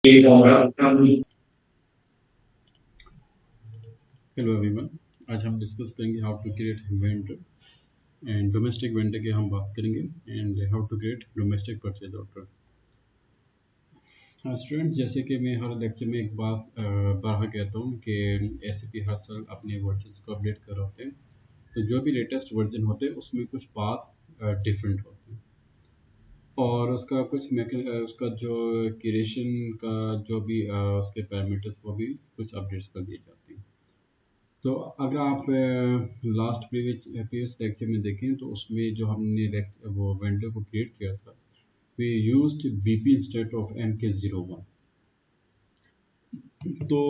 Hello everyone, आज हम discuss करेंगे how to create vendor and domestic vendor की हम बात करेंगे and how to create domestic purchase order. हाँ स्टूडेंट, जैसे कि मैं हर लेक्चर में एक बात बारहा कहता हूँ कि एसएपी हर साल अपने वर्जन को अपडेट कर रहे होते हैं, तो जो भी लेटेस्ट वर्जन होते हैं उसमें कुछ बात डिफरेंट होते हैं और उसका कुछ उसका जो क्रिएशन का जो भी उसके पैरामीटर्स वो भी कुछ अपडेट्स कर दिए जाते हैं। तो अगर आप लास्ट प्रीवियस लेक्चर में देखें तो उसमें जो हमने वो वेंडर को क्रिएट किया था, we used BP instead of MK01। तो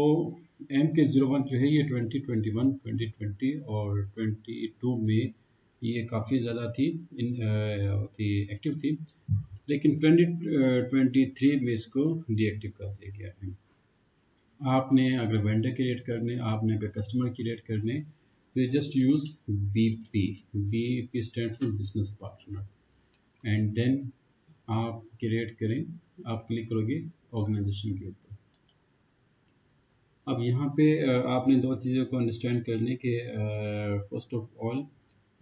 MK01 जो है ये 2021, 2020 और 22 में ये काफ़ी ज़्यादा थी एक्टिव थी, लेकिन 2023 में इसको डीएक्टिव कर दिया गया है। आपने अगर वेंडर क्रिएट करने, आपने अगर कस्टमर क्रिएट करने, तो just use BP. BP stand for business partner and then आप क्रिएट करें, आप क्लिक करोगे ऑर्गेनाइजेशन के ऊपर। अब यहाँ पे आपने दो चीज़ों को अंडरस्टैंड करने के, फर्स्ट ऑफ ऑल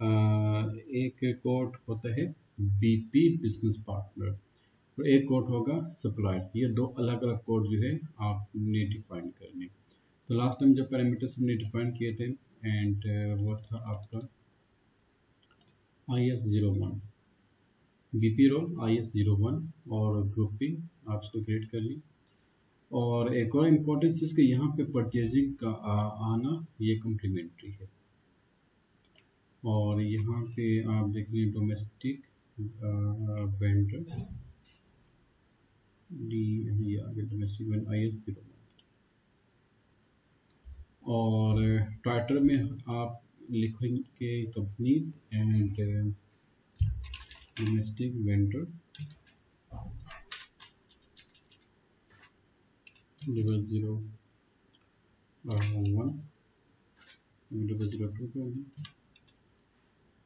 एक कोड होता है बीपी बिजनेस पार्टनर और एक कोड होगा सप्लायर। ये दो अलग अलग कोड जो है आपने डिफाइन करने। तो लास्ट टाइम जो पैरामीटर्स हमने डिफाइन किए थे एंड वो था आपका IS01 बीपी रोल IS01 और ग्रुपिंग आप इसको क्रिएट कर ली। और एक और इम्पोर्टेंट चीज़ कि यहाँ पे परचेजिंग का आना ये कम्प्लीमेंट्री है। और यहाँ पे आप देख लें डोमेस्टिक वेंडर ये आगे डोमेस्टिक वेंडर IS01 और टाइटल में आप लिखेंगे company and domestic vendor 001 002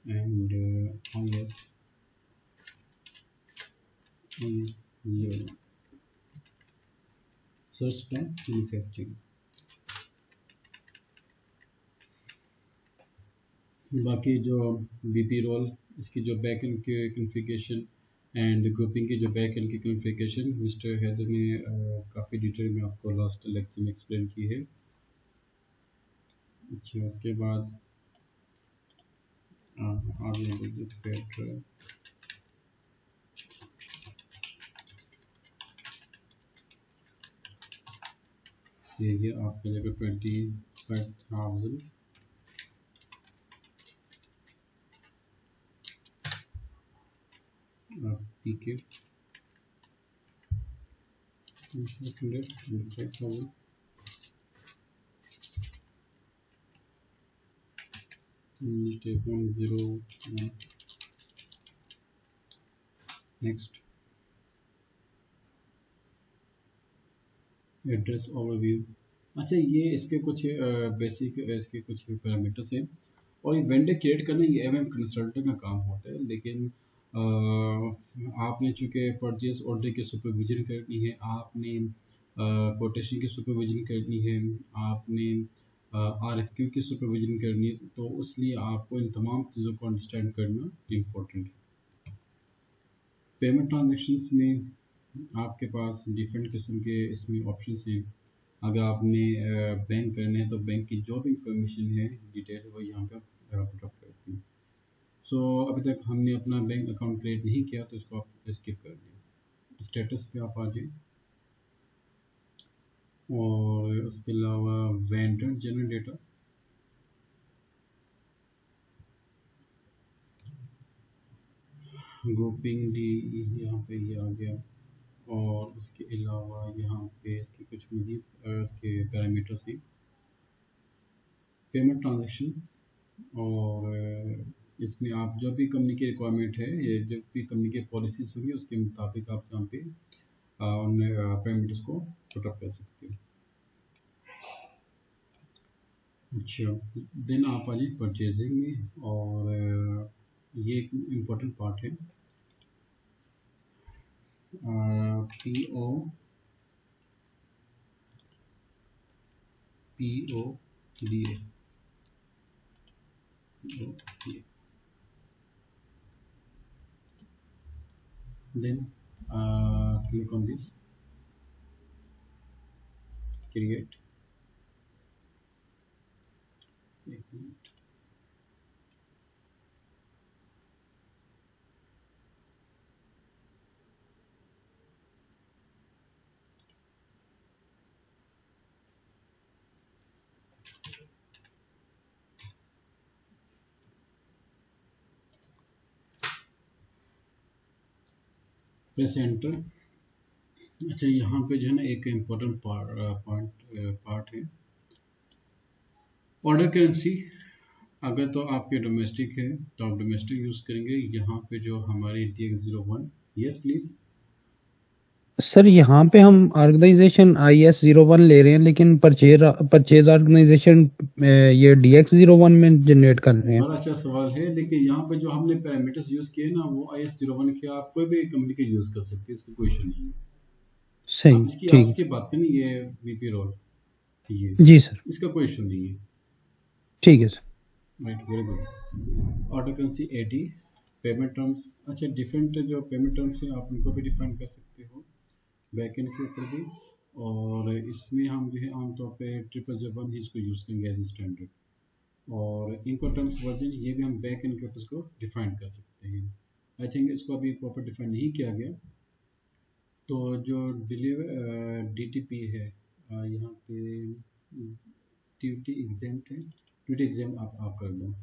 and IS01 search for manufacturing. बाकी जो बीपी रोल, इसकी जो बैक एंड की कॉन्फ़िगरेशन एंड ग्रुपिंग की जो बैक एंड की कॉन्फ़िगरेशन मिस्टर हैदर ने काफ़ी डिटेल में आपको लास्ट लेक्चर में एक्सप्लेन की है। अच्छा, उसके बाद ये आपका जगह 25,000 PK 25,000 step 101 next address overview. अच्छा, ये इसके कुछ बेसिक इसके कुछ पैरामीटर्स हैं और ये वेंडर क्रिएट करना ये एमएम कंसल्टेंट का काम होता है, लेकिन आपने चूँकि परचेज ऑर्डर की सुपरविजन करनी है, आपने कोटेशन की सुपरविजन करनी है, आपने RFQ की सुपरविजन करनी है, तो इसलिए आपको इन तमाम चीज़ों को अंडरस्टैंड करना इम्पोर्टेंट है। पेमेंट ट्रांजेक्शन्स में आपके पास डिफरेंट किस्म के इसमें ऑप्शंस हैं। अगर आपने बैंक करना है तो बैंक की जो भी इंफॉर्मेशन है डिटेल वो यहाँ पे पुटअप करती है। सो अभी तक हमने अपना बैंक अकाउंट क्रिएट नहीं किया तो इसको आप स्किप कर दें। स्टेटस पे आप आ जाए और उसके अलावा vendor general data, grouping D यहाँ पे ये आ गया और उसके अलावा यहाँ पे इसके कुछ मज़ीद इसके पैरामीटर्स हैं, पेमेंट ट्रांजैक्शंस और इसमें आप जो भी कंपनी की रिक्वायरमेंट है, ये जो भी कंपनी की पॉलिसीज होगी उसके मुताबिक आप यहाँ पे उन पैरामीटर्स को पुटअप कर सकते हो। अच्छा, देन आप आ जाए परचेजिंग में और ये एक इम्पोर्टेंट पार्ट है। PO PODX. Then click on this, create. Press enter. अच्छा, यहाँ पे जो है ना एक इम्पोर्टेंट पार्ट है, ऑर्डर करेंसी। अगर तो आपके डोमेस्टिक है तो आप डोमेस्टिक यूज करेंगे। यहाँ पे जो हमारी DX01, यस प्लीज। सर यहाँ पे हम ऑर्गेनाइजेशन IS01 ले रहे हैं, लेकिन परचेज ऑर्गेनाइजेशन ये DX01 में जनरेट कर रहे हैं। बड़ा अच्छा सवाल है, लेकिन यहाँ पे जो हमने पैरामीटर्स यूज किए ना वो IS01 के, आप कोई भी कंपनी के यूज कर सकते हैं, इसका कोई इशू नहीं है। सही, आप ठीक। इसकी बात करें, ये VP रोल, ये जी सर, इसका कोई इशू नहीं है। ठीक है sir. Right, very good. Order currency 80, payment terms. अच्छा, डिफरेंट जो पेमेंट टर्म्स हैं आप उनको भी डिफाइन कर सकते हो बैकएंड के ऊपर भी। और इसमें हम जो है आमतौर पे 111 ही इसको यूज़ करेंगे एज स्टैंडर्ड। और इनकम टर्म्स वर्जन ये भी हम बैक एंड के ऊपर इसको डिफाइन कर सकते हैं। आई थिंक इसको अभी प्रॉपर डिफाइन नहीं किया गया। तो जो डिलीवर DTP है, यहाँ पे ड्यूटी एग्जाम्प्ट है, ड्यूटी एग्जाम आप कर लो।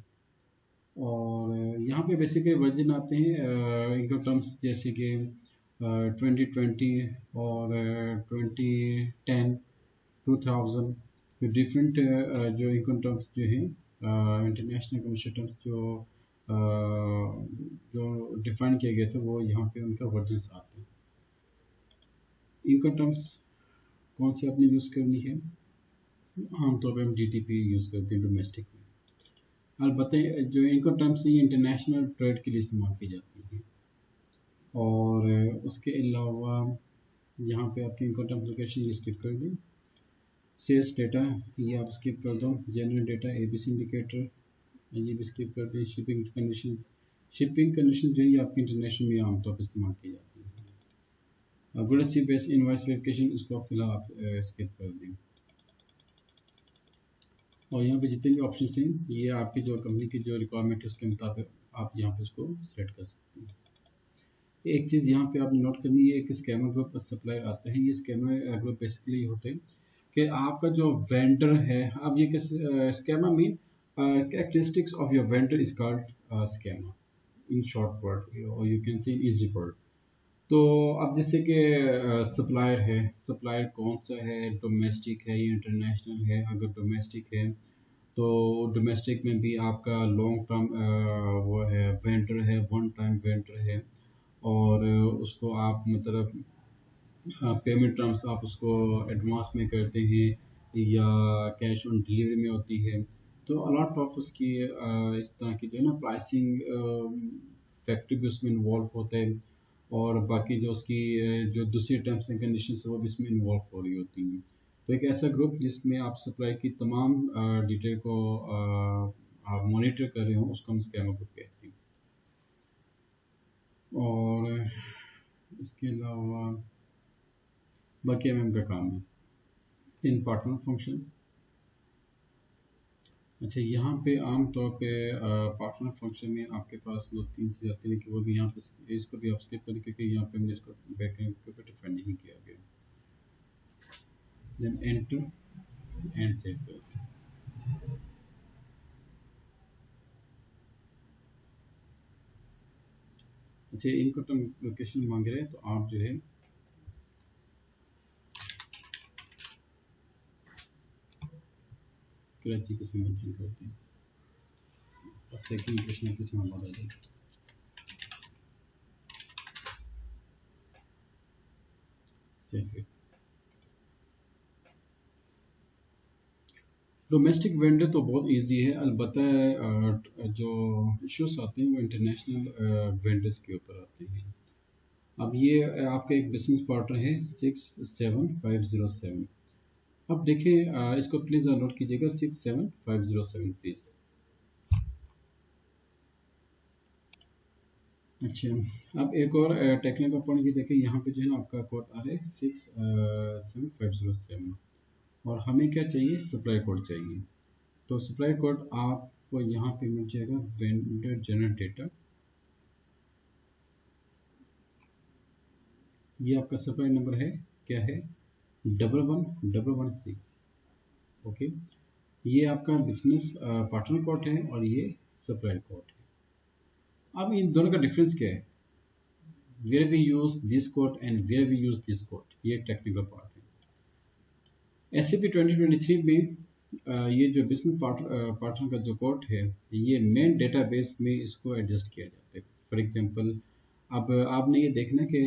और यहाँ पे बेसिकली वर्जन आते हैं इनकम टर्म्स, जैसे कि 2020 और 2010, 2000। तो डिफरेंट जो इनकम टर्म्स जो हैं, इंटरनेशनल कमर्शियल टर्म्स जो डिफाइन किए गए थे, वो यहाँ पे उनका वर्जन्स आते हैं। इनकम टर्म्स कौन सी आपने यूज़ करनी है? आमतौर पर हम DTP यूज़ करते हैं डोमेस्टिक में। अलबत्ता जो इनकम टर्म्स ये इंटरनेशनल ट्रेड के लिए इस्तेमाल की जाती है। और उसके अलावा यहाँ पे आपकी इनकम टर्म्स लोकेशन ये स्किप कर दें। सेल्स डेटा ये आप स्किप कर दो। जनरल डेटा ABC इंडिकेटर ये भी स्किप कर दें। शिपिंग कंडीशन जो है ये आपकी इंटरनेशनल में आमतौर पर इस्तेमाल की जाती है। गुड्स बेस्ड इनवॉइस वेरिफिकेशन इसको फिलहाल आप स्किप कर दें। और यहाँ पे जितने भी ऑप्शन हैं ये आपकी जो कंपनी की जो रिक्वायरमेंट है उसके मुताबिक आप यहाँ पे इसको सेलेक्ट कर सकते हैं। एक चीज़ यहाँ पे आपने नोट करनी है, एक स्कैमर ग्रुप सप्लायर आता है। ये स्कैमर ग्रुप बेसिकली होते हैं कि आपका जो वेंडर है, अब ये scammer mean characteristics of your vendor is called scammer in short word, और you can say in easy word. तो अब जैसे कि सप्लायर है, सप्लायर कौन सा है, डोमेस्टिक है या इंटरनेशनल है। अगर डोमेस्टिक है तो डोमेस्टिक में भी आपका लॉन्ग टर्म वो है वेंडर है, वन टाइम वेंडर है। और उसको आप मतलब पेमेंट टर्म्स आप उसको एडवांस में करते हैं या कैश ऑन डिलीवरी में होती है। तो अलॉट ऑफ उसकी इस तरह की जो है ना प्राइसिंग फैक्टर भी उसमें इन्वॉल्व होता है। और बाकी जो उसकी जो दूसरी टर्म्स एंड कंडीशंस है वो भी इसमें इन्वॉल्व हो रही होती हैं। तो एक ऐसा ग्रुप जिसमें आप सप्लाई की तमाम डिटेल को आप मॉनिटर कर रहे हो उसको हम स्कैमर ग्रुप कहते हैं। और इसके अलावा बाकी MM का काम है। In partner function. अच्छा, यहाँ पे आम तौर पे पार्टनर फंक्शन में आपके पास दो तीन चीज़ आती है कि वो भी यहाँ पे इसको भी आप स्किप करें क्योंकि यहाँ पे हमने इसको बैकएंड के ऊपर डिफाइन नहीं किया गया। देन एंटर एंड सेव कर। अच्छा, इनको तो लोकेशन मांग रहे हैं तो आप जो है कराची किसमें मेंशन करते हैं और सेकंड लोकेशन किस में बता दें। सेव। डोमेस्टिक वेंडर तो बहुत इजी है, अलबत्ता जो इश्यूज आते हैं वो इंटरनेशनल वेंडर्स के ऊपर आते हैं। अब ये आपका एक बिजनेस पार्टनर है 67507। अब देखिए इसको प्लीज़ नोट कीजिएगा 67507 प्लीज़। अच्छा, अब एक और टेक्निकल पॉइंट ये देखिए, यहाँ पे जो है ना आपका कोड आ रहा है 67507 और हमें क्या चाहिए, सप्लाई कोड चाहिए। तो सप्लाई कोड आपको यहाँ पे मिल जाएगा वेंडर जनरल डेटा, ये आपका सप्लाई नंबर है, क्या है 11116। ओके, ये आपका बिजनेस पार्टनर कोड है और ये सप्लाई कोड है। अब इन दोनों का डिफरेंस क्या है, where we use this code and where we use this code, ये टेक्निकल पार्ट है। SAP 2023 में ये जो बिजनेस पार्टनर का जो कोड है, ये मेन डेटाबेस में इसको एडजस्ट किया जाता है। फॉर एग्जांपल, अब आपने ये देखना कि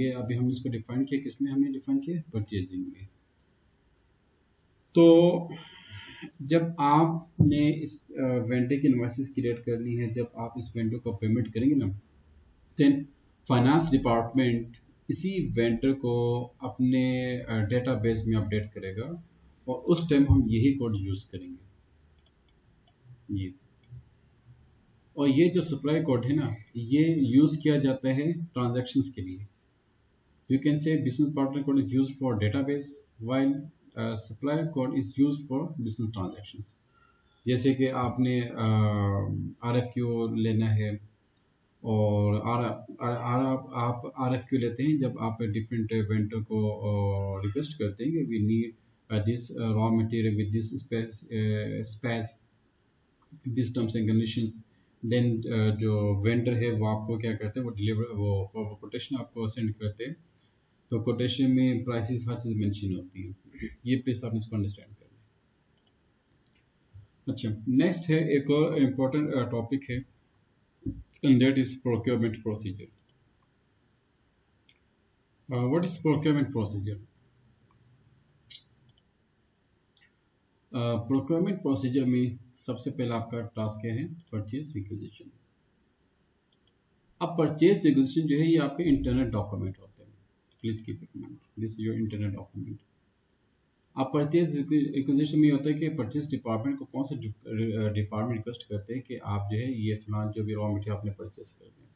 ये अभी हम इसको डिफाइन किया, किसमें हमने डिफाइन किया, परचेजिंग में। तो जब आपने इस वेंडर की इनवॉइसेस क्रिएट कर ली है, जब आप इस वेंडर को पेमेंट करेंगे ना, देन फाइनेंस डिपार्टमेंट इसी वेंडर को अपने डेटाबेस में अपडेट करेगा और उस टाइम हम यही कोड यूज करेंगे, ये। और ये जो सप्लाई कोड है ना, ये यूज किया जाता है ट्रांजैक्शंस के लिए। यू कैन से business partner code is used for database while supply code is used for business transactions. जैसे कि आपने RFQ लेना है, और आप RFQ लेते हैं जब आप डिफरेंट वेंडर को रिक्वेस्ट करते हैं कि we need this raw material with this space, this terms and conditions. Then जो वेंडर है वो आपको क्या करते हैं, वो डिलीवर वो कोटेशन आपको सेंड करते हैं। तो कोटेशन में प्राइसेस हर चीज़ मेंशन होती है, ये प्लीज आप इसको अंडरस्टैंड करें। अच्छा, नेक्स्ट है एक और इम्पोर्टेंट टॉपिक है, and that is procurement procedure. What is procurement procedure? Procurement procedure में सबसे पहला आपका टास्क क्या है, परचेज रिक्विजिशन। अब परचेज रिक्विजिशन जो है ये आपके इंटरनल डॉक्यूमेंट होते हैं, please keep it mind, this is your internal document. अब परचेज रिक्विजिशन में होता है कि परचेज डिपार्टमेंट को कौन सा डिपार्टमेंट रिक्वेस्ट करते हैं कि आप जो है ये फिलहाल जो भी रॉ मटेरियल आपने परचेज कर दिया,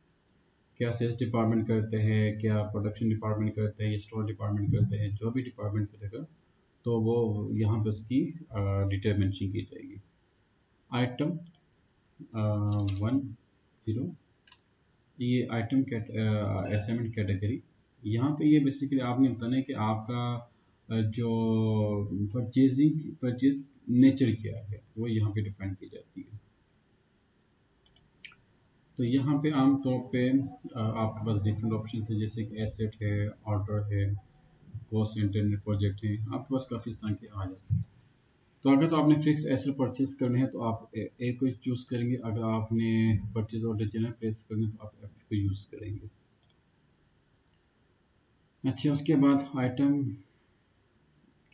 क्या सेल्स डिपार्टमेंट करते हैं, क्या प्रोडक्शन डिपार्टमेंट करते हैं, या स्टोर डिपार्टमेंट करते हैं, जो भी डिपार्टमेंट करेगा तो वो यहाँ पे उसकी डिटेल मेंशन की जाएगी। आइटम 10, ये आइटम असाइनमेंट कैटेगरी, यहाँ पे ये बेसिकली आपने बताना है कि आपका जो परचेज नेचर क्या है, वो यहाँ पे डिफाइन की जाती है। तो यहाँ पे आमतौर पे आपके पास डिफरेंट ऑप्शन है, जैसे कि एसेट है, ऑर्डर है, कॉस्ट सेंटर प्रोजेक्ट है, आपके पास काफ़ी इस तरह के आ जाते हैं। तो अगर तो आपने फिक्स एसेट परचेज करने हैं तो आप एक को चूज़ करेंगे, अगर आपने परचेज ऑर्डर जनरल प्लेस करने तो आप F को यूज़ करेंगे। अच्छा, उसके बाद आइटम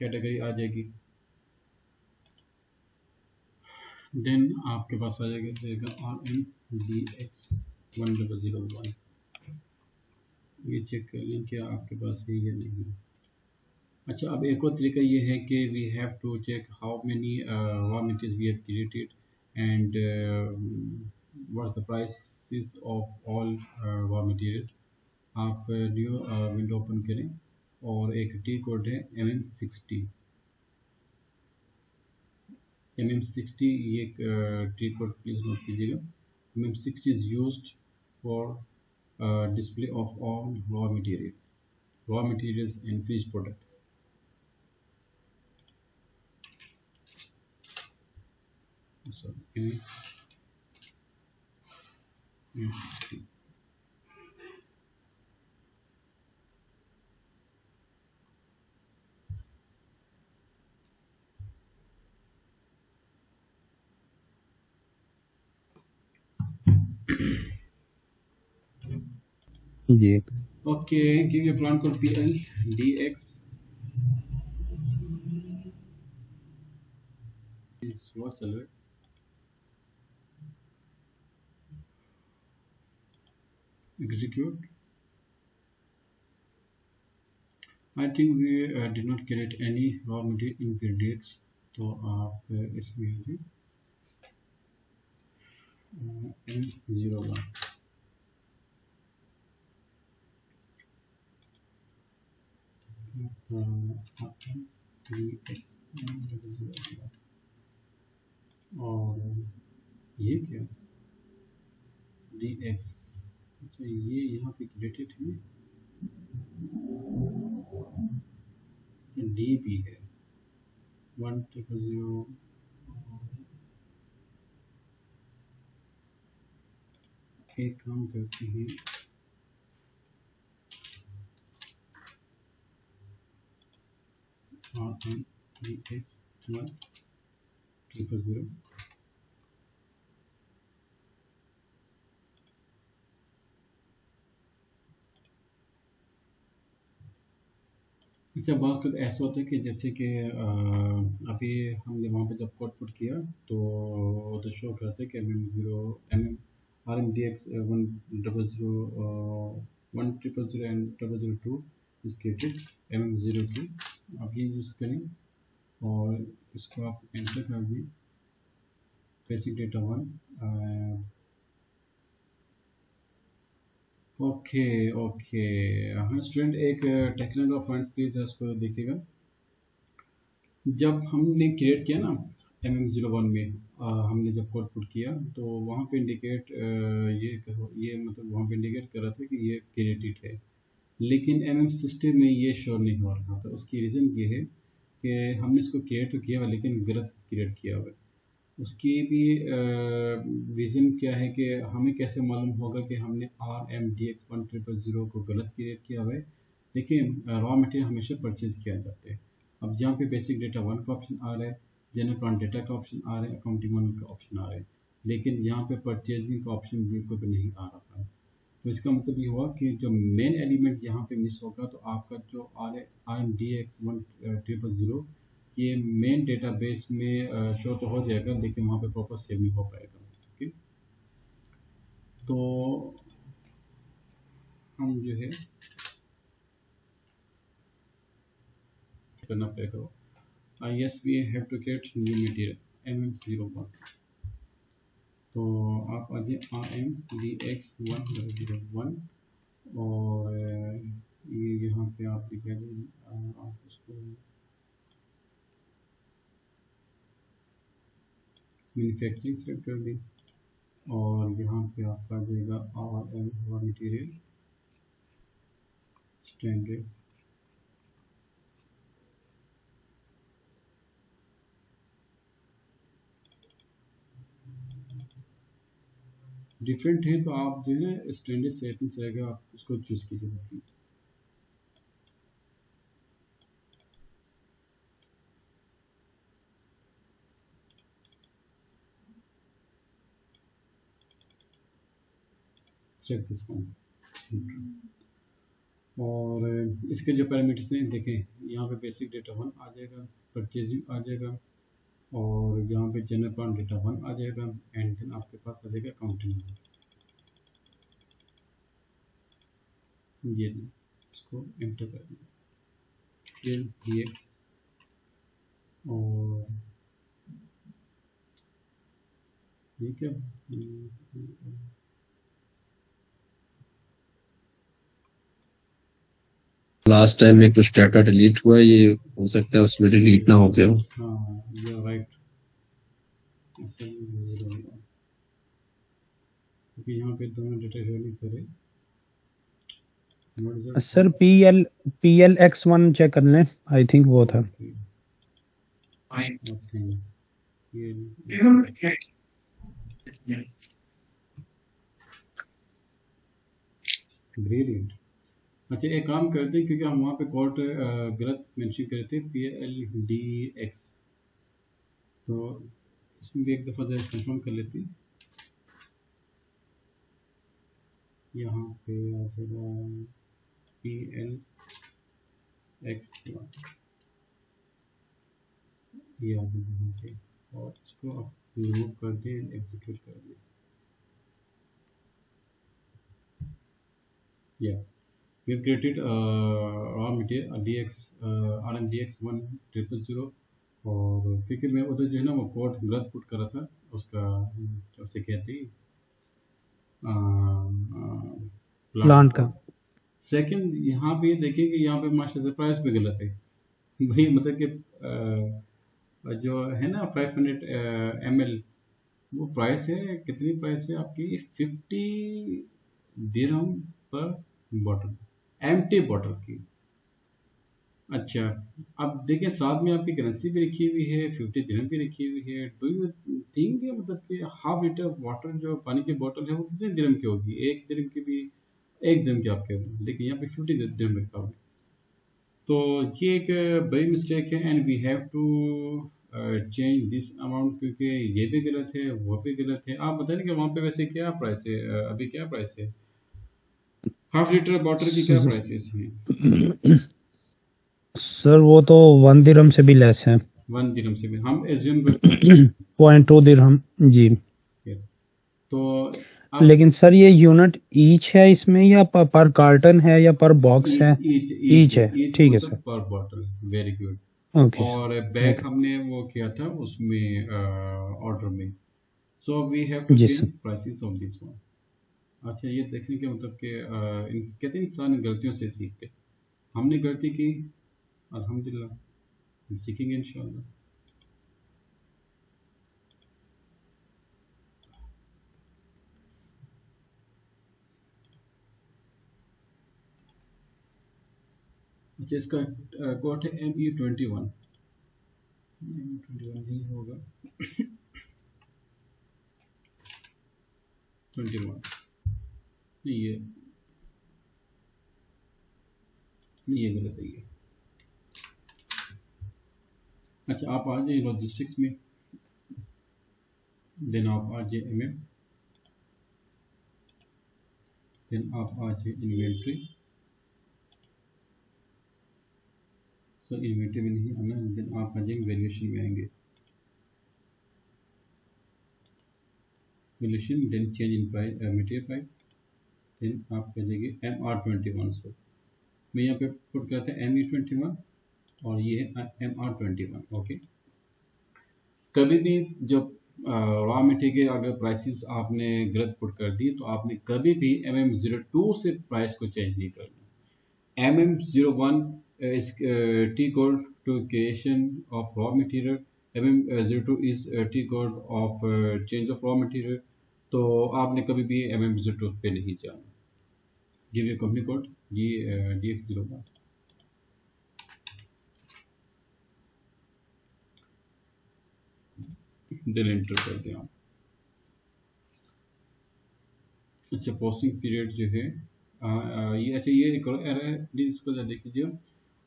कैटेगरी आ जाएगी, देन आपके पास आ जाएगा RMDX1001। ये चेक कर लें क्या आपके पास है या नहीं। अच्छा, अब एक और तरीका ये है कि we have to check how many raw materials we have created and what's the prices of all raw materials. आप न्यू विंडो ओपन करें और एक टी कोड है MM60। ये टी कोड प्लीज नोट कीजिएगा। MM60 is used for display of all raw materials and finish products. MM60। जी। Okay, give me a plan code PLDX. Slow चल रहा है। Execute. I think we did not create any raw material in PDX, तो आप इसमें M01 और ये क्या dx, अच्छा ये यहाँ पे क्रिएटेड है, डी भी है 100। एक काम करते हैं, dx 100। अच्छा बात करते ऐसा होता है कि जैसे कि अभी हमने वहाँ पे जब कोड पुट किया तो शो करते कि RMDX 100 and 002 is created MM02। आप ये यूज़ करें और इसको आप एंटर कर दें बेसिक डेटा 1। ओके ओके, हाँ स्टूडेंट एक टेक्निकल पॉइंट प्लीज उसको देखिएगा। जब हमने क्रिएट किया ना MM01 में हमने जब कोड पुट किया तो वहाँ पे इंडिकेट ये मतलब वहाँ पे इंडिकेट कर रहा था कि ये क्रिएटेड है, लेकिन MM60 में ये शो नहीं हो रहा था। उसकी रीज़न ये है कि हमने इसको क्रिएट तो किया हुआ लेकिन गलत क्रिएट किया हुआ है। उसकी भी रीज़न क्या है कि हमें कैसे मालूम होगा कि हमने RMDX 100 को गलत क्रिएट किया हुआ है। देखिए रॉ मटेरियल हमेशा परचेज किया जाता है। अब जहाँ पे बेसिक डेटा 1 का ऑप्शन आ रहा है, जनरल प्लान डेटा का ऑप्शन आ रहा है, अकाउंटिंग 1 का ऑप्शन आ रहा है, लेकिन यहाँ पे परचेजिंग का ऑप्शन बिल्कुल भी नहीं आ रहा है। तो इसका मतलब ये हुआ कि जो मेन एलिमेंट यहाँ पे मिस होगा, तो आपका जो RMDX 100 ये मेन डेटाबेस में शो तो हो जाएगा लेकिन वहाँ पे प्रॉपर सेव नहीं हो पाएगा। ओके, तो हम जो है करना पड़ेगा। Yes we have to create new material MM01। तो आप आ जाए RMDX 101 और ये यहाँ पे आप क्या आप उसको मैन्युफैक्चरिंग सेलेक्ट कर दें और यहाँ पे आपका आ जाएगा RM raw material standard. Different है तो आप जो है ना स्टैंडर्ड सेटिंग्स रहेगा, आप उसको चूज कीजिएगा प्लीज। सेलेक्ट दिस वन और इसके जो पैरामीटर्स हैं देखें, यहाँ पे बेसिक डेटा 1 आ जाएगा, परचेजिंग आ जाएगा और यहाँ पे जनरल प्लान डेटा 1 आ जाएगा एंड देन आपके पास आ जाएगा अकाउंटिंग। ये इसको एंटर कर दें DX और ये क्या लास्ट टाइम में कुछ डाटा डिलीट हुआ, ये हो सकता है उसमें डिलीट ना हो गया हो। हाँ यू आर राइट, क्योंकि यहाँ पे दोनों डेटा नहीं करे। सर PLX1 चेक कर लें, आई थिंक वो था। ब्रिलियंट। अच्छा एक काम करते हैं क्योंकि हम वहाँ पे कोड गलत मेंशन करे थे PLDX, तो इसमें भी एक दफ़ा जरा कंफर्म कर लेते हैं। यहाँ पे आ जाएगा PLX1 ये आ जाएगा यहाँ पे और इसको आप रिमूव कर दें, एग्जीक्यूट कर दें। या we've created raw material DX RMDX 1000 और क्योंकि मैं उधर जो है ना वो कोड गलत पुट कर रहा था उसका उसे कहते हैं प्लांट का। सेकंड यहाँ पे देखेंगे यहाँ पे मास्टर से प्राइस भी गलत है भाई मतलब कि जो है ना 500 ml वो प्राइस है कितनी प्राइस है आपकी 50 दिरहम पर बॉटल एम्प्टी बॉटल की। अच्छा अब देखिए साथ में आपकी करेंसी भी रखी हुई है 50 दिरहम भी रखी हुई है। डू यू थिंक मतलब कि हाफ लीटर वाटर जो पानी की बोतल है वो कितने दिरहम की होगी? एक दिरहम की भी एक दिरहम की आपके लेकिन यहाँ पे 50 दिरहम रखा हुआ है। तो ये एक बड़ी मिस्टेक है and we have to change this amount क्योंकि ये भी गलत है वो भी गलत है। आप बताएं कि वहाँ पे वैसे क्या प्राइस है अभी क्या प्राइस है हाफ लीटर बॉटल की क्या प्राइस है इसमें? सर वो तो 1 दिरहम से भी लेस है। 1 दिरहम से भी हम एज्यूम करते हैं 0.2 दिरहम जी। तो लेकिन सर ये यूनिट ईच है इसमें या पर कार्टन है या पर बॉक्स है? ईच है, ठीक है मतलब सर। पर बॉटल। Very good. ओके और सर, बैग ओके हमने वो किया था उसमें ऑर्डर में। सो वी हैव टू जी change sir. Prices of this one. अच्छा ये देखने के मतलब कि कहते हैं इंसान गलतियों से सीखते। हमने गलती की अल्हम्दुलिल्लाह हम सीखेंगे इंशाल्लाह। अच्छा इसका कोड है ME21 नहीं होगा 21 नहीं ये गलत है ये। अच्छा आप आ जाइए लॉजिस्टिक्स में देन आप आ जाइए MM देन आप आ जाइए इन्वेंट्री। सो इन्वेंट्री में नहीं आना देन आप आ जाएंगे वैल्यूएशन में आएंगे valuation then change in price material price then आप कर देंगे MR21। सो मैं यहाँ पे पुट करता है ME21 और ये है MR21। ओके कभी भी जब रॉ मटेरियल अगर प्राइसेस आपने गलत पुट कर दी तो आपने कभी भी MM02 से प्राइस को चेंज नहीं करना। MM01 is T code to creation of raw material. MM02 is T code of change of raw material. तो आपने कभी भी MM02 पे नहीं जाना। Give you company code DX01 दिल एंटर कर दें आप। अच्छा पोस्टिंग पीरियड जो है ये अच्छा ये करो एरर प्लीज इसको जरा देख लीजिए।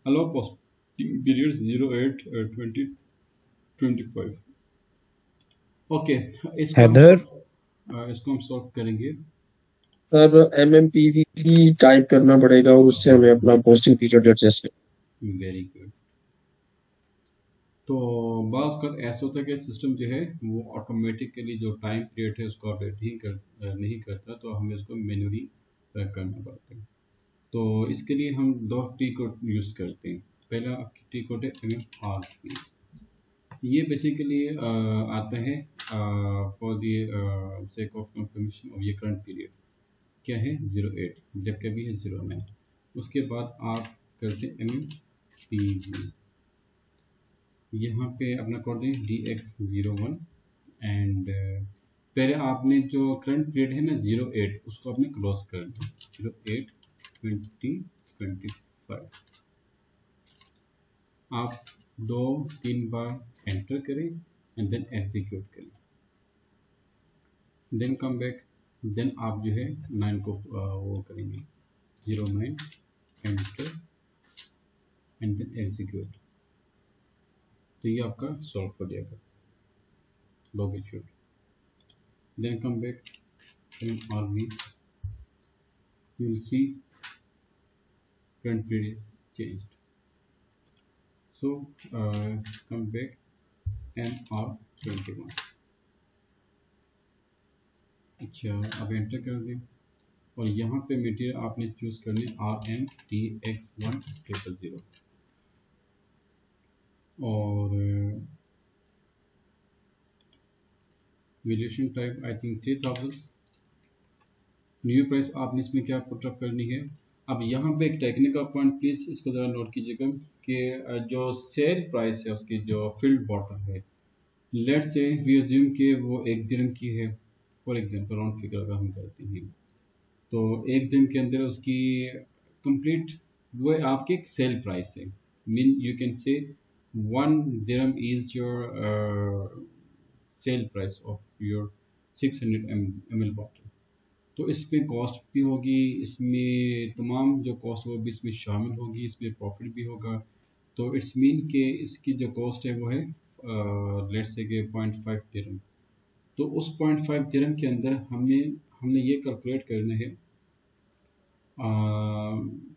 Allow posting period 08/2025। Okay Haider इसको हम सॉल्व करेंगे। सर MMPV टाइप करना पड़ेगा और उससे हमें अपना पोस्टिंग पीरियड एडजस्ट करना। Very good. तो बाज़ का ऐसा होता है कि सिस्टम जो है वो ऑटोमेटिकली जो टाइम पीरियड है उसको अपडेट नहीं करता तो हमें उसको मैन्युअली करना पड़ता है। तो इसके लिए हम दो टी कोड यूज़ करते हैं। पहला टी कोड है MMRP। ये बेसिकली आता है for the sake of confirmation of ये करंट पीरियड क्या है 08 जब कभी है 09। उसके बाद आप करते हैं MMPV यहाँ पे अपना कोड दें DX01 एंड पहले आपने जो करंट पीरियड है ना 08 उसको आपने क्लोज कर दें 08/2025। आप 2-3 बार एंटर करें एंड देन एग्जीक्यूट करें देन कम बैक देन आप जो है 9 को वो करेंगे 09 एंटर एंड देन एग्जीक्यूट। तो ये आपका सॉल्व हो जाएगा log issued. Then come back MRV. You will see current period is changed. So come back MR21। अच्छा अब एंटर कर दें और यहाँ पे मटेरियल आपने चूज करने RMTX1000 और variation type I think 3000। New price आपने इसमें क्या पुटअप करनी है। अब यहाँ पे एक टेक्निकल पॉइंट प्लीज इसको जरा नोट कीजिएगा कि जो सेल प्राइस है उसकी जो फील्ड बॉटल है, लेट से वी अज्यूम कि वो 1 दिरहम की है फॉर एग्जांपल, राउंड फिगर अगर हम करते हैं तो 1 दिन के अंदर उसकी कंप्लीट वो आपके सेल प्राइस है। मीन यू कैन से 1 दिरहम is your sale price of your 600 ml bottle. तो इसमें कॉस्ट भी होगी, इसमें तमाम जो कॉस्ट वो भी इसमें शामिल होगी, इसमें प्रॉफिट भी होगा। तो इट्स मीन कि इसकी जो कॉस्ट है वो है लेट्स से 0.5 दिरहम। तो उस 0.5 दिरहम के अंदर हमने हमने ये कैलकुलेट करना है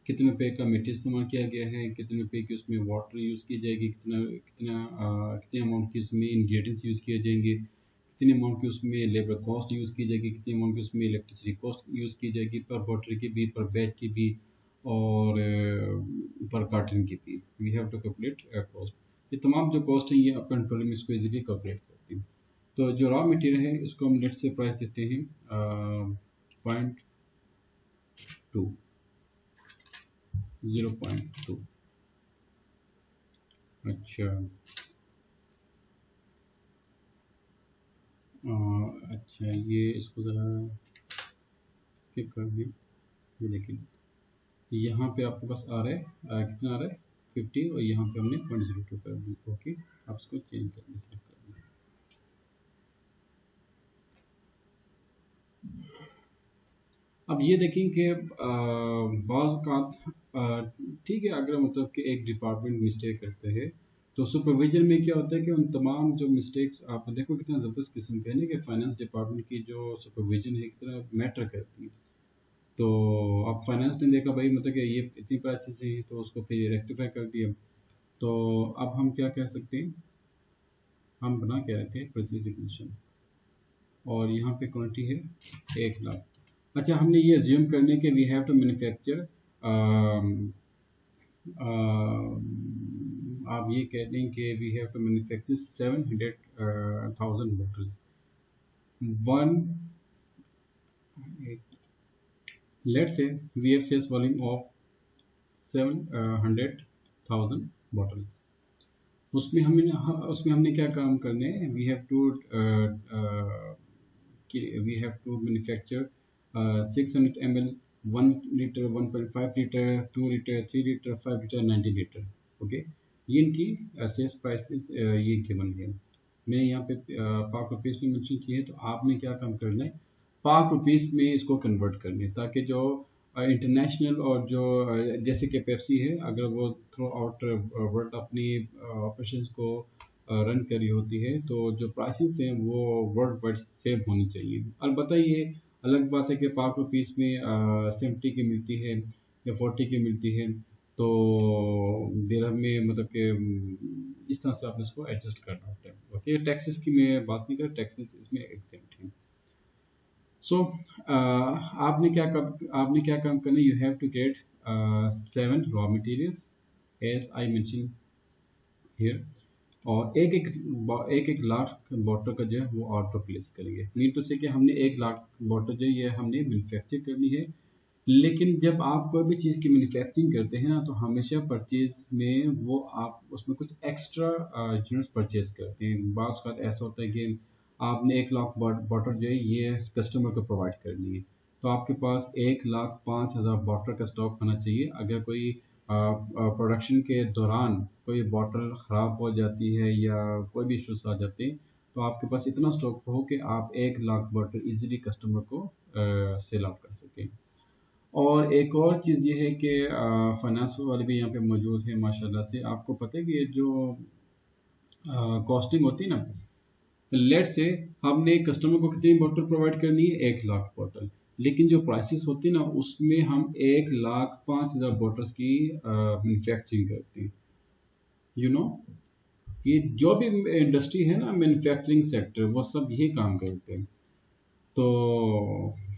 कितने रुपए का मिट्टी इस्तेमाल किया गया है, कितने रुपए की उसमें वाटर यूज़ की जाएगी, कितने अमाउंट की उसमें इंग्रेडिएंट्स यूज़ किए जाएंगे, कितने अमाउंट की उसमें लेबर कॉस्ट यूज़ की जाएगी, कितने अमाउंट की उसमें इलेक्ट्रिसिटी कॉस्ट यूज़ की जाएगी, पर बॉटल की भी, पर बैच की भी और पर कार्टन की भी। We have to calculate cost. ये तमाम जो कॉस्ट है ये आप कंट्रोल में इसको इजीली कैलकुलेट करते हैं। तो जो रॉ मटेरियल है इसको हम लेट से प्राइस देते हैं 0.2। अच्छा अच्छा ये इसको ज़रा स्किप कर दी। ये देखिए यहाँ पे आपके पास आ रहा है कितना आ रहा है 50 और यहाँ पे हमने 0.02 कर दी। ओके आप इसको चेंज कर दीजिए। अब ये देखें कि बाज़ औक़ात ठीक है अगर मतलब कि एक डिपार्टमेंट मिस्टेक करते हैं तो सुपरविजन में क्या होता है कि उन तमाम जो मिस्टेक्स आप देखो कितना ज़बरदस्त किस्म का है ना कि फाइनेंस डिपार्टमेंट की जो सुपरविजन है कितना मैटर करती है। तो अब फाइनेंस ने देखा भाई मतलब कि ये इतनी प्राइसेस है तो उसको फिर रेक्टिफाई कर दिया। तो अब हम क्या कह सकते हैं, हम बना के रखे परचेज इग्निशन और यहाँ पे क्वांटिटी है 1 लाख। अच्छा हमने ये अज्यूम करने के वी हैव टू मैन्युफैक्चर आप ये कह दें कि we have to manufacture 700,000 bottles. Let's say we have sales volume of 700,000 bottles. उसमें हमने क्या काम करने हैं, we have to manufacture 600 ml, 1 litre, 1.5 litre, 2 litre, 3 litre, 5 litre, 90 litre. Okay ये इनकी सेल्स प्राइसेस ये गिवन है। मैंने यहाँ पे पाक रुपीज़ में मेंशन किया है तो आपने क्या काम करना है पाक रुपीज़ में इसको कन्वर्ट करना है ताकि जो इंटरनेशनल और जो जैसे कि पेप्सी है अगर वो थ्रू आउट वर्ल्ड अपनी ऑपरेशंस को रन करी होती है तो जो प्राइसेस हैं वो वर्ल्ड वाइड सेम होनी चाहिए। अलबत्ता ये अलग बात है कि पाक रुपीज़ में 70 की मिलती है या 40 की मिलती है तो दिरहम में मतलब कि इस तरह से आपने इसको एडजस्ट करना होता है। ओके टैक्सेस की मैं बात नहीं कर, टैक्सेस इसमें एग्जेम्प्ट हैं। सो आपने क्या काम करना है, you have to get 7 raw materials as I mention here और एक लाख बॉटल का जो है वो ऑर्डर प्लेस करेंगे। मीन टू से कि हमने 1 लाख बॉटल जो है हमने मैन्युफैक्चर करनी है। लेकिन जब आप कोई भी चीज़ की मैन्युफैक्चरिंग करते हैं ना तो हमेशा परचेज में वो आप उसमें कुछ एक्स्ट्रा यूनिट्स परचेज करते हैं। बात का ऐसा होता है कि आपने 1 लाख बॉटल जो है ये कस्टमर को प्रोवाइड करनी है तो आपके पास 1,05,000 बॉटल का स्टॉक होना चाहिए। अगर कोई प्रोडक्शन के दौरान कोई बॉटल ख़राब हो जाती है या कोई भी इश्यूज आ जाते हैं तो आपके पास इतना स्टॉक हो कि आप 1 लाख बॉटल इजीली कस्टमर को सेल आउट कर सकें। और एक और चीज़ ये है कि फाइनेंस वाले भी यहाँ पे मौजूद हैं माशाल्लाह से। आपको पता है कि जो कॉस्टिंग होती है ना, लेट से हमने कस्टमर को कितनी बॉटल प्रोवाइड करनी है 1 लाख बॉटल, लेकिन जो प्राइसेस होती है ना उसमें हम 1,05,000 बॉटल्स की मैन्युफैक्चरिंग करते हैं। यू नो ये जो भी इंडस्ट्री है ना मैन्युफैक्चरिंग सेक्टर वो सब यही काम करते हैं। तो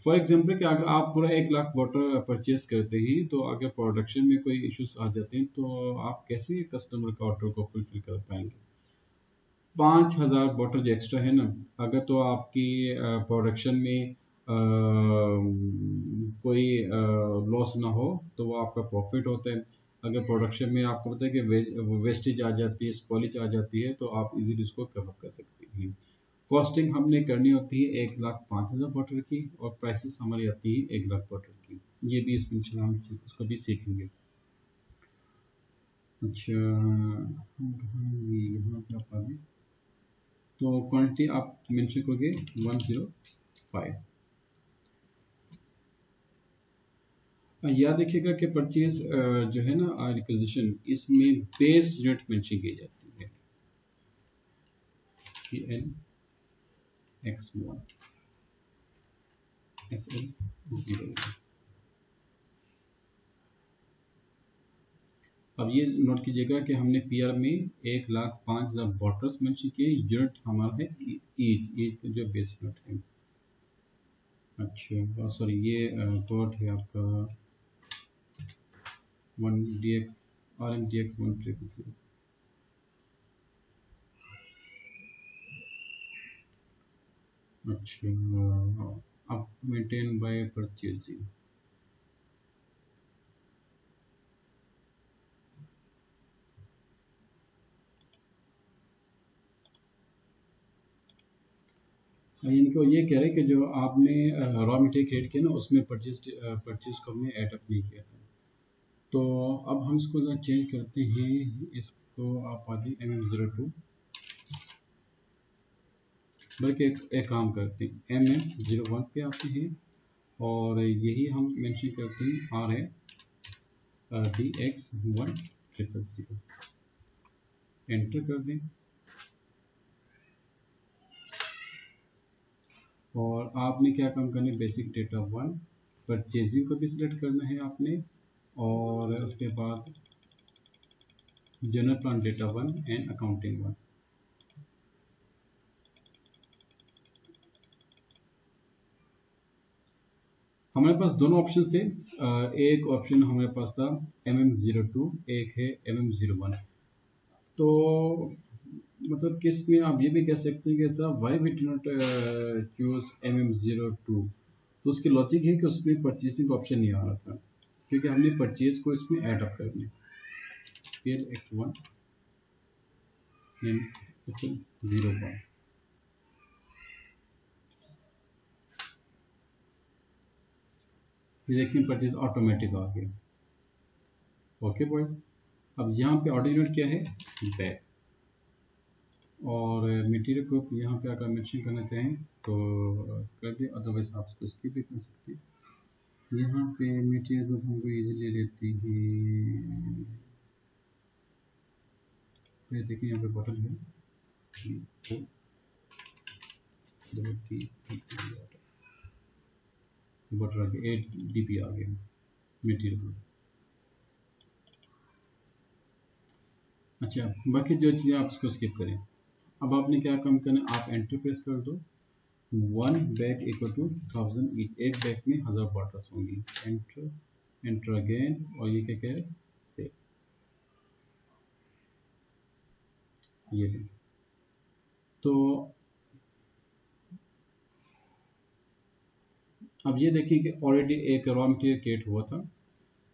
फॉर एग्जांपल कि अगर आप पूरा 1 लाख वाटर परचेज करते ही तो अगर प्रोडक्शन में कोई इश्यूज आ जाते हैं तो आप कैसे कस्टमर का ऑर्डर को फुलफिल कर पाएंगे। 5,000 वाटर जो एक्स्ट्रा है ना, अगर तो आपकी प्रोडक्शन में कोई लॉस ना हो तो वो आपका प्रॉफिट होता है। अगर प्रोडक्शन में आपको पता है कि वेस्टेज आ जाती है, स्पॉलिज आ जाती है, तो आप इजीली उसको कवर कर सकते हैं। कॉस्टिंग हमने करनी होती है 1,05,000 वाटर की, और प्राइसेस हमारी आती है 1 लाख वाटर की। ये भी इसमें हम इसको भी सीखेंगे। अच्छा, यहाँ पे आप आ गए तो क्वांटिटी आप मेंशन करोगे 105। याद रखिएगा कि परचेज जो है ना रिक्विजिशन, इसमें बेस यूनिट मेंशन की जाती है कि X1 SL01। अब ये नोट कीजिएगा कि हमने पीआर में 1,05,000 बॉटल्स मेंशन किए, यूनिट हमारा है ईच जो बेस यूनिट है। अच्छा सॉरी, ये कोड है आपका 1DX RMDX 1300। अच्छा, अब मेंटेन बाय परचेजिंग। इनको ये कह रहे हैं कि जो आपने रॉ मटेरियल क्रिएट किया ना, उसमें परचेज को हमने ऐड अप नहीं किया था। तो अब हम इसको जरा चेंज करते हैं, इसको आप आगे MM02, बल्कि एक काम करते हैं MM01 पे आते हैं और यही हम मेंशन करते हैं RMDX1000। एंटर कर दें और आपने क्या काम करना है, बेसिक डेटा 1, परचेजिंग को भी सिलेक्ट करना है आपने, और उसके बाद general plan data 1 and accounting 1। हमारे पास दोनों ऑप्शन थे। एक ऑप्शन हमारे पास था MM02, एक है MM01। तो मतलब किस में आप ये भी कह सकते हैं कि साहब why we do not choose MM02। तो उसकी लॉजिक है कि उसमें परचेसिंग ऑप्शन नहीं आ रहा था, क्योंकि हमने परचेज को इसमें ऐड अप करना है। फिर X1 01, देखिए परचेज ऑटोमेटिक आ गया। ओके बॉयज, अब यहाँ पे ऑर्डर यूनिट क्या है, बैग, और मटेरियल ग्रुप यहाँ पे अगर मेंशन करना चाहें तो कर दिए, अदरवाइज आप इसको स्किप भी कर सकते हैं। यहाँ पे मटेरियल ग्रुप हमको इजीली लेते हैं, ये देखिए यहाँ पे बॉटल है, बॉटल आ गया, 8 DP आ गया मटेरियल ग्रुप। अच्छा, बाकी जो चीज़ें आप इसको स्किप करें। अब आपने क्या काम करना है, आप एंटर प्रेस कर दो। 1 बैग इक्वल टू 1000 ईच, एक बैग में 1000 बॉटल्स होंगी। एंटर, एंटर अगेन, और ये क्या कह रहे हैं, सेव। ये भी तो अब ये देखिए कि ऑलरेडी एक रॉ मटेरियल क्रिएट हुआ था,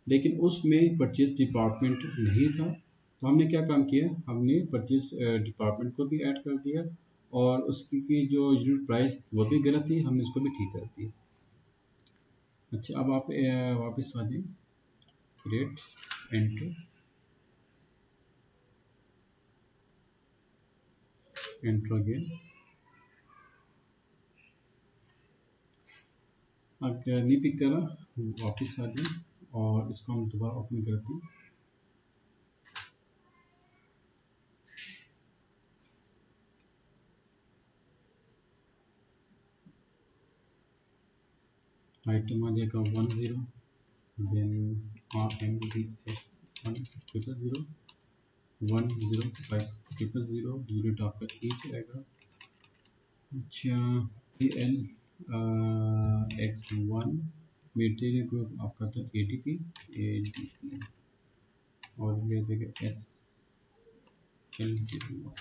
लेकिन उसमें परचेज डिपार्टमेंट नहीं था। तो हमने क्या काम किया, हमने परचेज डिपार्टमेंट को भी ऐड कर दिया, और उसकी की जो यूनिट प्राइस वो भी गलत थी, हमने उसको भी ठीक कर दिया। अच्छा, अब आप वापस आ जाए, क्रिएट, एंटर, एंटर अगेन। अगर नहीं पिक करा, वापस आ जाए और इसको हम दोबारा ओपन करते हैं। आइटम आ जाएगा 10, देन RMDX1000 10500, यूनिट आपका ईच आएगा। अच्छा, AL X1 मटेरियल ग्रुप आपका था ATP और ये देखिए SL01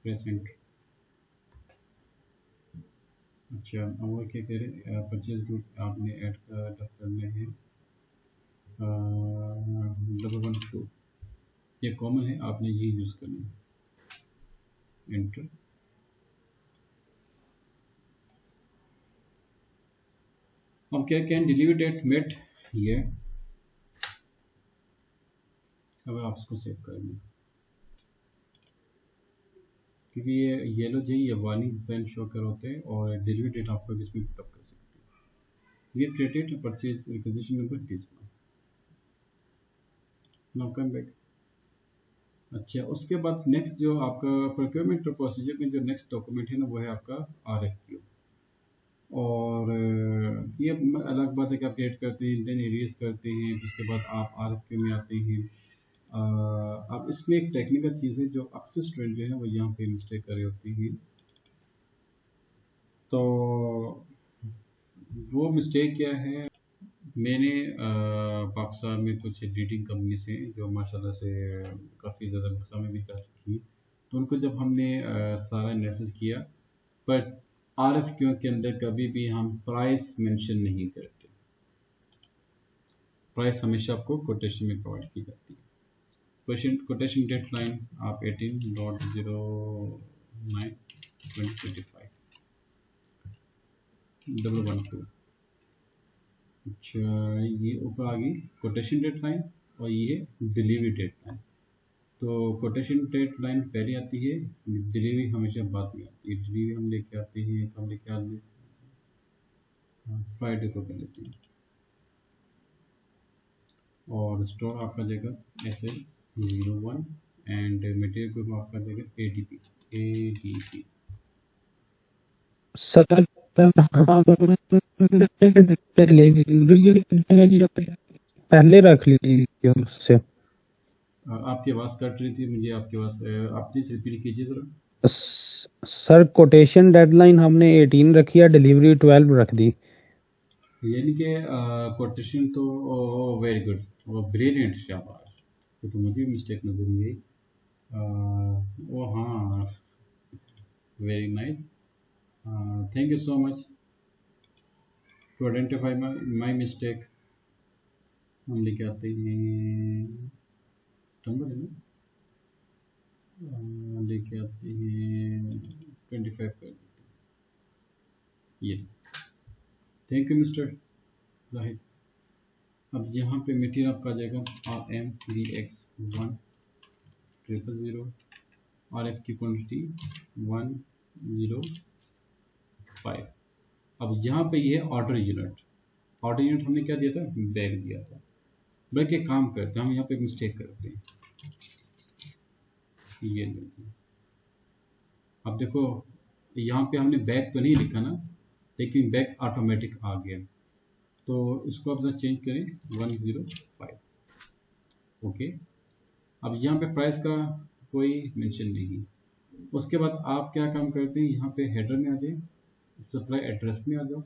प्रेजेंट। अच्छा और क्या कह रहे परचेज ग्रुप आपने ऐड करने हैं 112 ये कॉमन है आपने ये यूज़ करना है एंटर। अब क्या क्या डिलीवरी डेट मेट ये अब आप इसको सेव करेंगे क्योंकि ये येलो जो ये वार्निंग साइन शो कर होते हैं और डिलीवरी डेट आपको इसमें पिकअप कर सकते हैं। ये created purchase requisition number this one. Now come back. अच्छा उसके बाद नेक्स्ट जो आपका प्रोक्योरमेंट प्रोसीजर में जो नेक्स्ट डॉक्यूमेंट है ना वो है आपका RFQ और ये अलग बात है कि आप क्रिएट करते हैं देन इरेज करते हैं उसके बाद आप RFQ में आते हैं। अब इसमें एक टेक्निकल चीज़ है जो अक्सर स्टूडेंट जो है ना वो यहाँ पे मिस्टेक कर रहे होते हैं। तो वो मिस्टेक क्या है मैंने पाकिस्तान में कुछ एडिटिंग कंपनी से जो माशाल्लाह से काफ़ी ज़्यादा नुकसान में भी जा चुकी है तो उनको जब हमने सारा एनालिसिस किया पर RFQ के अंदर कभी भी हम प्राइस मेंशन नहीं करते। प्राइस हमेशा आपको कोटेशन में प्रोवाइड की जाती है। कोटेशन डेडलाइन आप 18.09/2025 112। अच्छा ये ऊपर आ गई कोटेशन डेडलाइन और ये डिलीवरी डेडलाइन। तो कोटेशन डेडलाइन पहले आती है डिलीवरी हमेशा बाद में आती है। डिलीवरी हम लेके आते हैं कब लेके आते हैं फ्राइडे को कर लेते हैं और स्टोर आपका जगह SL01 एंड मटेरियल ग्रुप आपका जगह ADP सर पहले रख लीजिए उससे। आपकी आवाज़ कट रही थी मुझे आपकी आवाज़ आप प्लीज़ रिपीट कीजिए ज़रा। सर कोटेशन डेडलाइन हमने 18 रखी है डिलीवरी 12 रख दी यानी कि कोटेशन तो वेरी गुड वो ब्रिलियंट शाबाश तो मुझे मिस्टेक नजर नहीं आई। वो हाँ very nice thank you so much to identify my mistake. हम लेके आते हैं नंबर है ना लेके आते हैं 25 कर देते हैं ये। Thank you mister Zahid. अब यहाँ पे मटेरियल आपका आ जाएगा RMVX100 RF की क्वांटिटी 105। अब यहाँ पे ये ऑर्डर यूनिट हमने क्या दिया था बैग दिया था। बैग के काम करते हैं हम यहाँ पे मिस्टेक करते हैं ये देखिए अब देखो यहाँ पे हमने बैग तो नहीं लिखा ना लेकिन बैग ऑटोमेटिक आ गया तो इसको आप जरा चेंज करें 105। ओके अब यहाँ पे प्राइस का कोई मेंशन नहीं। उसके बाद आप क्या काम करते हैं यहाँ पे हेडर में आ जाए सप्लाई एड्रेस में आ जाओ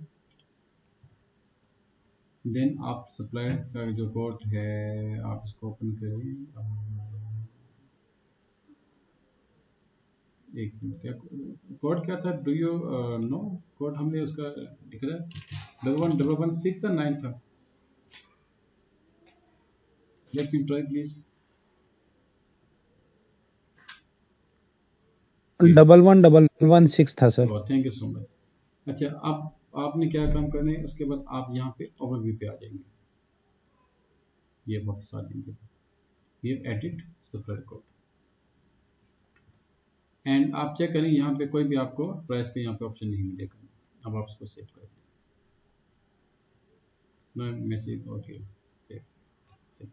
देन आप सप्लायर का जो कोड है आप इसको ओपन करें एक क्या कोड क्या था डू यू नो कोड हमने उसका लिख रहा है 1116 था 9 था। लेट मी ट्राई प्लीज 11116 था sir. Thank you so much. अच्छा अब आपने क्या काम करना है उसके बाद आप यहाँ पे ओवरव्यू पे आ जाएंगे ये वापस आ जाएंगे ये एडिट सप्लायर कोड एंड आप चेक करें यहाँ पे कोई भी आपको प्राइस का यहाँ पे ऑप्शन नहीं मिलेगा। अब आप इसको सेव कर दें मैसेज ओके सेव सेव।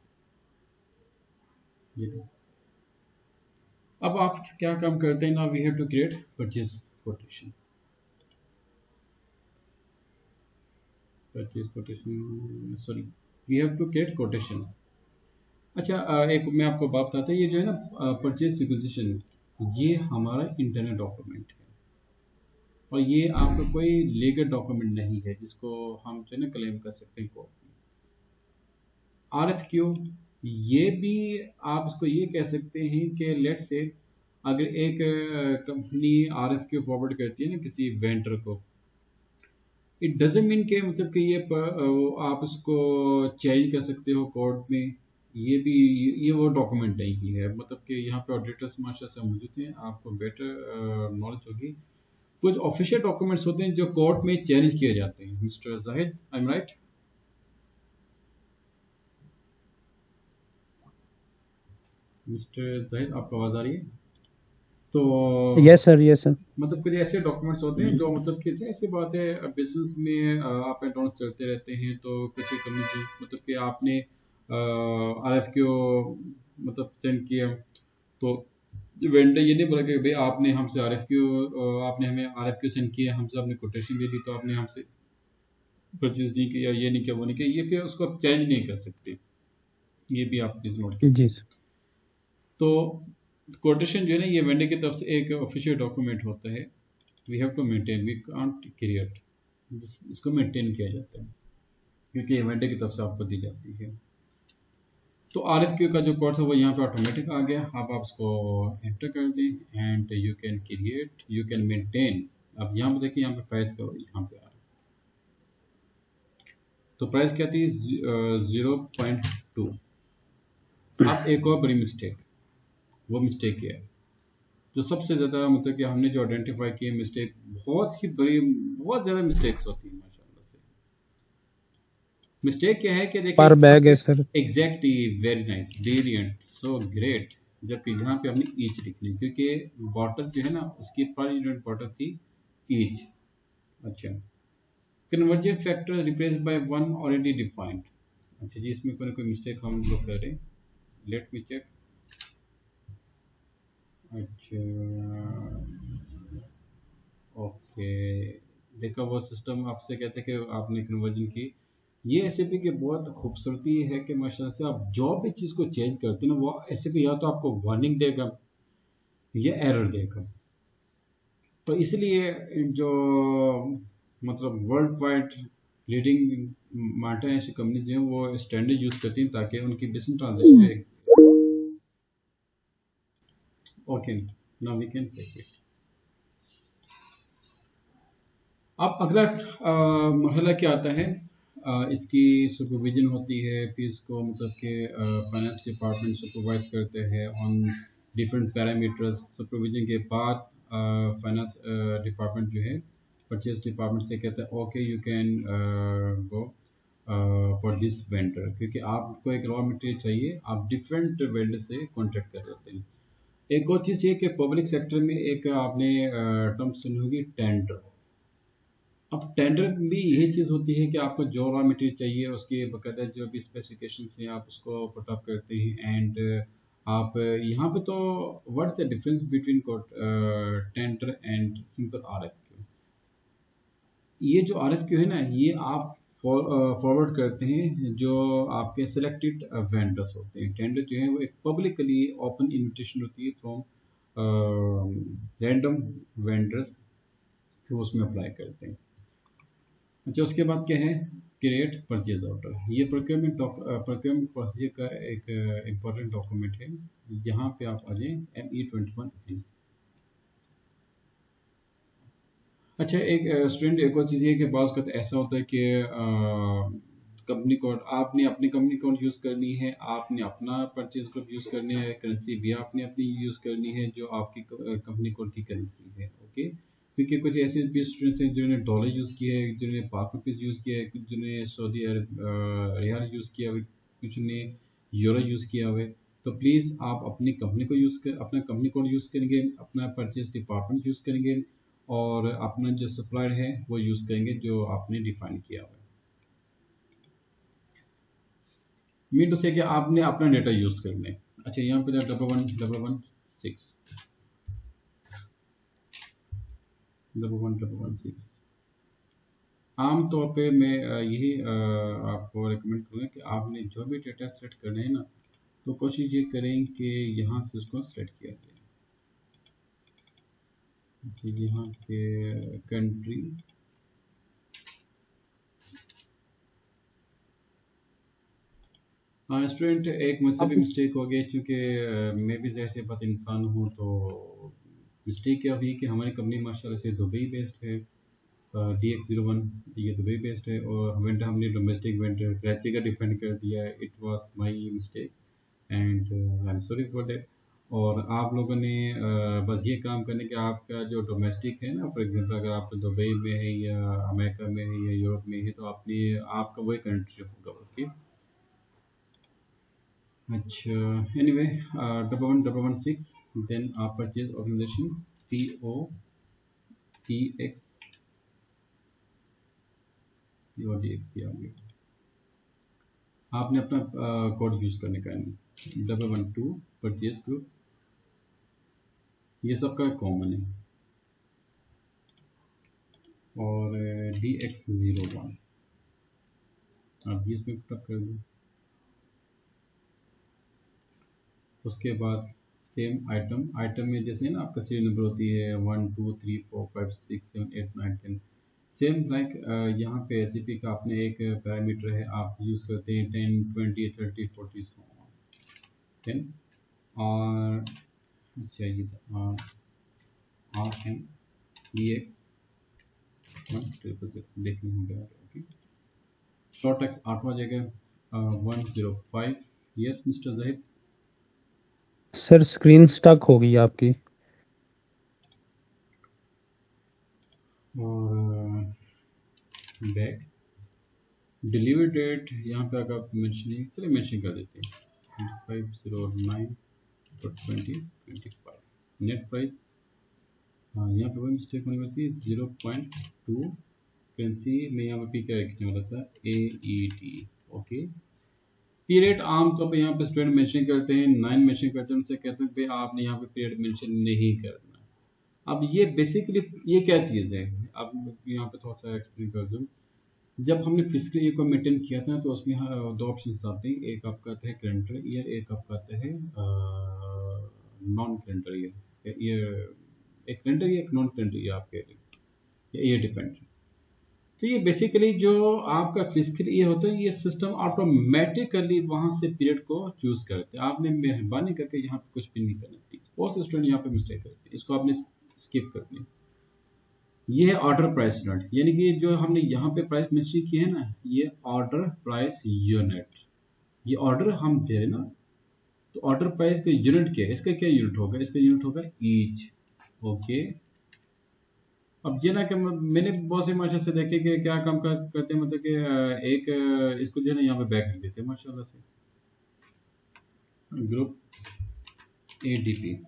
अब आप क्या काम करते हैं now we have to create purchase quotation sorry we have to create quotation. अच्छा एक मैं आपको बात बताता हूँ ये जो है ना परचेज रिक्वेजिशन ये हमारा इंटरनल डॉक्यूमेंट है और ये आपका कोई लीगल डॉक्यूमेंट नहीं है जिसको हम जो है ना क्लेम कर सकते हैं कोर्ट में। RFQ, ये भी आप इसको ये कह सकते हैं कि लेट से अगर एक कंपनी RFQ फॉरवर्ड करती है ना किसी वेंडर को, इट डजेंट मीन के मतलब कि आप इसको चेंज कर सकते हो कोर्ट में। ये भी ये वो डॉक्यूमेंट नहीं है, मतलब कि यहाँ पे ऑडिटर्स माशा से मौजूद हैं, आपको बेटर नॉलेज होगी। कुछ ऑफिशियल डॉक्यूमेंट्स होते हैं जो कोर्ट में चैलेंज किए जाते हैं। Mister Zahid, I am right? Mister Zahid, आपको आवाज आ रही है? तो यस सर। मतलब कुछ ऐसे डॉक्यूमेंट्स होते हैं जो मतलब कि ऐसी बात है, बिजनेस में आप एंड डाउन चलते रहते हैं, तो कुछ कम्युनिटी मतलब कि आपने RFQ मतलब सेंड किया, तो वेंडर ये नहीं बोला कि भाई आपने हमसे आपने हमें RFQ सेंड किया, हमसे आपने कोटेशन दे दी, तो आपने हमसे परचेज नहीं किया, ये नहीं किया, वो नहीं किया, ये फिर उसको आप चेंज नहीं कर सकते। ये भी आप प्लीज नोट जी कीजिए। सर। तो कोटेशन जो है ना, ये वेंडर की तरफ से एक ऑफिशियल डॉक्यूमेंट होता है। We have to maintain, we can't create, इसको मेंटेन किया जाता है क्योंकि ये वेंडर की तरफ से आपको दी जाती है। तो RFQ का जो कोड था वो यहाँ पे ऑटोमेटिक आ गया। अब आप उसको एंटर कर दें and you can create, you can maintain. अब यहाँ पे देखिए, यहाँ पे प्राइस का यहाँ पे आ रहा है, तो प्राइस क्या थी 0.2। अब एक और बड़ी मिस्टेक, वो मिस्टेक क्या है जो सबसे ज़्यादा मतलब कि हमने जो आइडेंटिफाई की मिस्टेक, बहुत ही बड़ी, बहुत ज़्यादा मिस्टेक्स होती हैं माशाल्लाह से। मिस्टेक क्या है कि पर देखिए, बैग है sir. Exactly, very nice, brilliant, so great. जबकि यहाँ पे हमने ईच लिखनी, क्योंकि बॉटल जो है ना उसकी पर यूनिट बॉटल थी ईच। अच्छा, conversion factor replace by one already defined. अच्छा जी, इसमें कोई ना कोई मिस्टेक हम लोग कर रहे हैं, लेट मी चेक। अच्छा, ओके, देखा वो सिस्टम आपसे कहते हैं कि आपने कन्वर्जन की। ये एसएपी की बहुत खूबसूरती है कि माशाल्लाह से आप जो भी चीज़ को चेंज करते हैं ना, वो एसएपी या तो आपको वार्निंग देगा या एरर देगा। तो इसलिए जो मतलब वर्ल्ड वाइड लीडिंग मार्टा ऐसी कंपनीज हैं वो स्टैंडर्ड यूज़ करती हैं ताकि उनकी business transaction. Okay, now we can check it. अब अगला मरहला क्या आता है, इसकी सुपरविजन होती है, फिर इसको मतलब कि फाइनेंस डिपार्टमेंट सुपरवाइज करते हैं ऑन डिफरेंट पैरामीटर्स। सुपरविजन के बाद फाइनेंस डिपार्टमेंट जो है परचेज डिपार्टमेंट से कहता है okay you can go for this vendor, क्योंकि आपको एक रॉ मटेरियल चाहिए, आप डिफरेंट वेंडर से कॉन्टेक्ट कर रहे होते हैं। एक और चीज़ ये कि पब्लिक सेक्टर में एक आपने टर्म सुनी होगी, टेंडर। अब टेंडर में भी यही चीज़ होती है कि आपको जो रॉ मटेरियल चाहिए उसके बकायदा जो भी स्पेसिफिकेशंस हैं आप उसको पुट अप करते हैं। एंड आप यहाँ पे तो what's the difference between tender and simple RFQ। ये जो RFQ है ना, ये आप फॉरवर्ड करते हैं जो आपके सिलेक्टेड वेंडर्स होते हैं। टेंडर जो है वो एक पब्लिकली ओपन इन्विटेशन होती है फ्रॉम रैंडम वेंडर्स, जो उसमें अप्लाई करते हैं। अच्छा, उसके बाद क्या है, क्रिएट परचेज ऑर्डर। ये प्रोक्योरमेंट प्रोसीजर का एक इम्पोर्टेंट डॉक्यूमेंट है। यहाँ पे आप आ जाए ME21N। अच्छा, एक स्टूडेंट, एक और चीज़ ये कि बाज़ का ऐसा होता है कि कंपनी कोड, आपने अपनी कंपनी कोड यूज़ करनी है, आपने अपना परचेज कोड यूज़ करनी है, करेंसी भी आपने अपनी यूज़ करनी है जो आपकी कंपनी कोड की करेंसी है। ओके, क्योंकि कुछ ऐसे भी स्टूडेंट्स हैं जिन्होंने डॉलर यूज़ किया है, जिन्होंने पाक रुपीज़ यूज़ किया है, कुछ जिन्होंने सऊदी अरब रियाल यूज़ किया हुआ, कुछ ने यूरो यूज़ किया हुआ है। तो प्लीज़ आप अपनी कंपनी को अपना कंपनी कोड यूज़ करेंगे, अपना परचेज डिपार्टमेंट यूज़ करेंगे, और अपना जो सप्लायर है वो यूज़ करेंगे जो आपने डिफाइन किया हुआ है। मीन टू से कि आपने अपना डेटा यूज़ करना है। अच्छा, यहाँ पे 1116 आमतौर पे मैं यही आपको रिकमेंड करूँगा कि आपने जो भी डेटा सेलेक्ट करना है ना, तो कोशिश ये करें कि यहाँ से उसको सेलेक्ट किया जाए। यहाँ पे कंट्री, हाँ स्टूडेंट, एक मुझसे भी आप मिस्टेक हो गई, क्योंकि मैं भी जैसे बात इंसान हूँ, तो मिस्टेक क्या हुई कि हमारी कंपनी माशाल्लाह से दुबई बेस्ड है, DX01 ये दुबई बेस्ड है, और वेंडर हमने डोमेस्टिक वेंडर कराची का डिपेंड कर दिया है। It was my mistake and I am sorry for that. और आप लोगों ने बस ये काम करने के, आपका जो डोमेस्टिक है ना, फॉर एग्जांपल अगर आप डुबई में है या अमेरिका में है या यूरोप में है, तो आपने आपका वही कंट्री होगा। ओके, अच्छा, एनीवे, 1116, देन आप परचेज ऑर्गेनाइजेशन POTX आ गया। आपने अपना कोड यूज करने का नहीं, 112 परचेज ग्रुप, ये सबका कॉमन है, और DX01 आप भी इसमें पुटअप कर दें। उसके बाद सेम आइटम में जैसे ना आपका सीरियल नंबर होती है 1 2 3 4 5 6 7 8 9 10, सेम लाइक यहाँ पे एससीपी का आपने एक पैरामीटर है, आप यूज़ करते हैं 10 20 30 40 सो 10, और अच्छा ये RN DX1 देखने होंगे। ओके, शॉर्ट टेक्स्ट 8वां जगह 105। Yes mister Zahid. Sir screen stuck हो गई आपकी। और बैक डिलीवरी डेट यहाँ पे अगर आप मेंशन, चलिए मेंशन कर देते हैं 2509/2025। नेट प्राइस, हाँ यहाँ पे वही मिस्टेक होने वाली थी 0.2, करेंसी में यहाँ पे पी क्या रखने वाला था AED। ओके, पीरियड आमतौर पे यहाँ पे स्टूडेंट मेंशन करते हैं 9 मेंशन करते हैं, उनसे कहते हैं भाई आपने यहाँ पे पीरियड मेंशन नहीं करना। अब ये बेसिकली ये क्या चीज़ है, अब यहाँ पे थोड़ा सा एक्सप्लेन कर दूँ। जब हमने फिस्कल ईयर को मेंटेन किया था, तो उसमें दो ऑप्शंस आते हैं, एक आपका आता है कैलेंडर ईयर, एक आपका आता है नॉन कैलेंडर ईयर, एक कैलेंडर ईयर एक नॉन कैलेंडर ईयर आपके ईयर डिपेंड। तो ये बेसिकली जो आपका फिस्कल ईयर होता है, ये सिस्टम ऑटोमेटिकली वहां से पीरियड को चूज करते हैं। आपने मेहरबानी करके यहाँ पे कुछ भी नहीं करना प्लीज। बहुत से स्टूडेंट यहाँ पे मिस्टेक करते हैं, इसको आपने स्किप कर दिया। ये है ऑर्डर प्राइस यूनिट, यानी कि जो हमने यहाँ पे प्राइस मेंशन की है ना, ये ऑर्डर प्राइस यूनिट, ये ऑर्डर हम दे रहे ना, तो ऑर्डर प्राइस का यूनिट क्या है, इसका क्या यूनिट होगा, इसका यूनिट होगा ईच। ओके, अब ये ना कि मैंने बहुत से माशा से देखे कि क्या काम करते हैं, मतलब कि एक इसको जो है ना यहाँ पे बैक कर देते हैं माशाल्लाह से, group ADP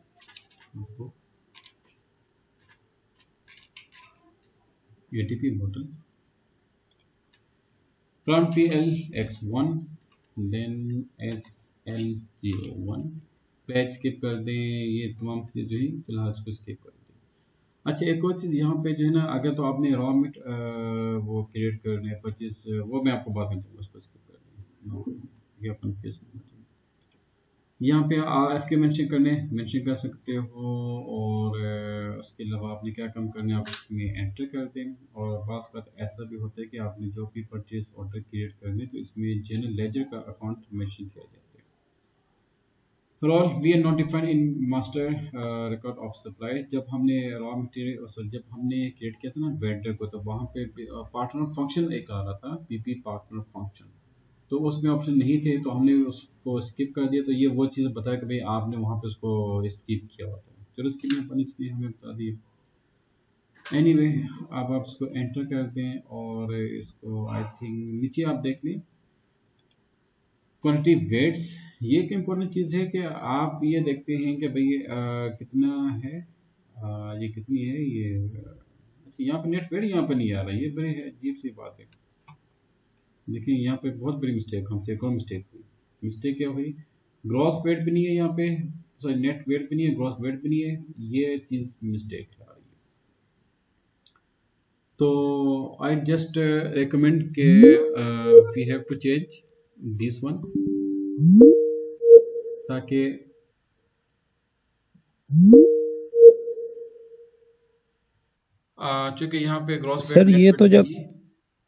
ATP models, plant PLX1, then SL01, patch skip कर दें, ये तमाम चीज़ें जो है फिलहाल इसको स्किप कर दें। अच्छा, एक और चीज़ यहाँ पे जो है ना, अगर तो आपने रॉ मीट वो क्रिएट करना है परचेज, वो मैं आपको बाद में दूंगा, उसको स्किप कर दें। ये अपन फेस यहाँ पे RF के मेंशन कर सकते हो, और उसके अलावा आपने क्या काम करना है, आप इसमें एंटर कर दें। और बात ऐसा भी होता है कि आपने जो भी परचेज ऑर्डर क्रिएट करने, तो इसमें जनरल लेजर का अकाउंट मेंशन किया जाता है। Role we are notified in master record of supply. जब हमने रॉ मटेरियल, जब हमने क्रिएट किया था ना वेंडर को, तो वहाँ पे पार्टनर फंक्शन एक आ रहा था, PP पार्टनर फंक्शन, तो उसमें ऑप्शन नहीं थे, तो हमने उसको स्किप कर दिया। तो ये वो चीज़ बताया कि भाई आपने वहाँ पे उसको स्किप किया हुआ था, चलो स्किप में अपन इसलिए हमें बता दिए। एनीवे, अब आप इसको एंटर कर दें, और इसको आई थिंक नीचे आप देख लें क्वांटिटी वेट्स। ये एक इम्पोर्टेंट चीज़ है कि आप ये देखते हैं कि भाई कितना है, ये कितनी है ये। अच्छा, यहाँ पे नेट वेट यहाँ पे नहीं आ रहा, ये बड़े अजीब सी बात है। देखिए यहाँ पे बहुत बड़ी मिस्टेक, हमसे एक और मिस्टेक हुई। मिस्टेक क्या हुई, ग्रॉस वेट भी नहीं है यहाँ पे, सॉरी नेट वेट भी नहीं है, ग्रॉस वेट भी नहीं है, ये चीज़ मिस्टेक आ रही है। तो आई जस्ट रिकमेंड के we have to change this one, ताकि चूंकि यहाँ पे ग्रॉस वेट सर नेट ये वेट तो जब नहीं,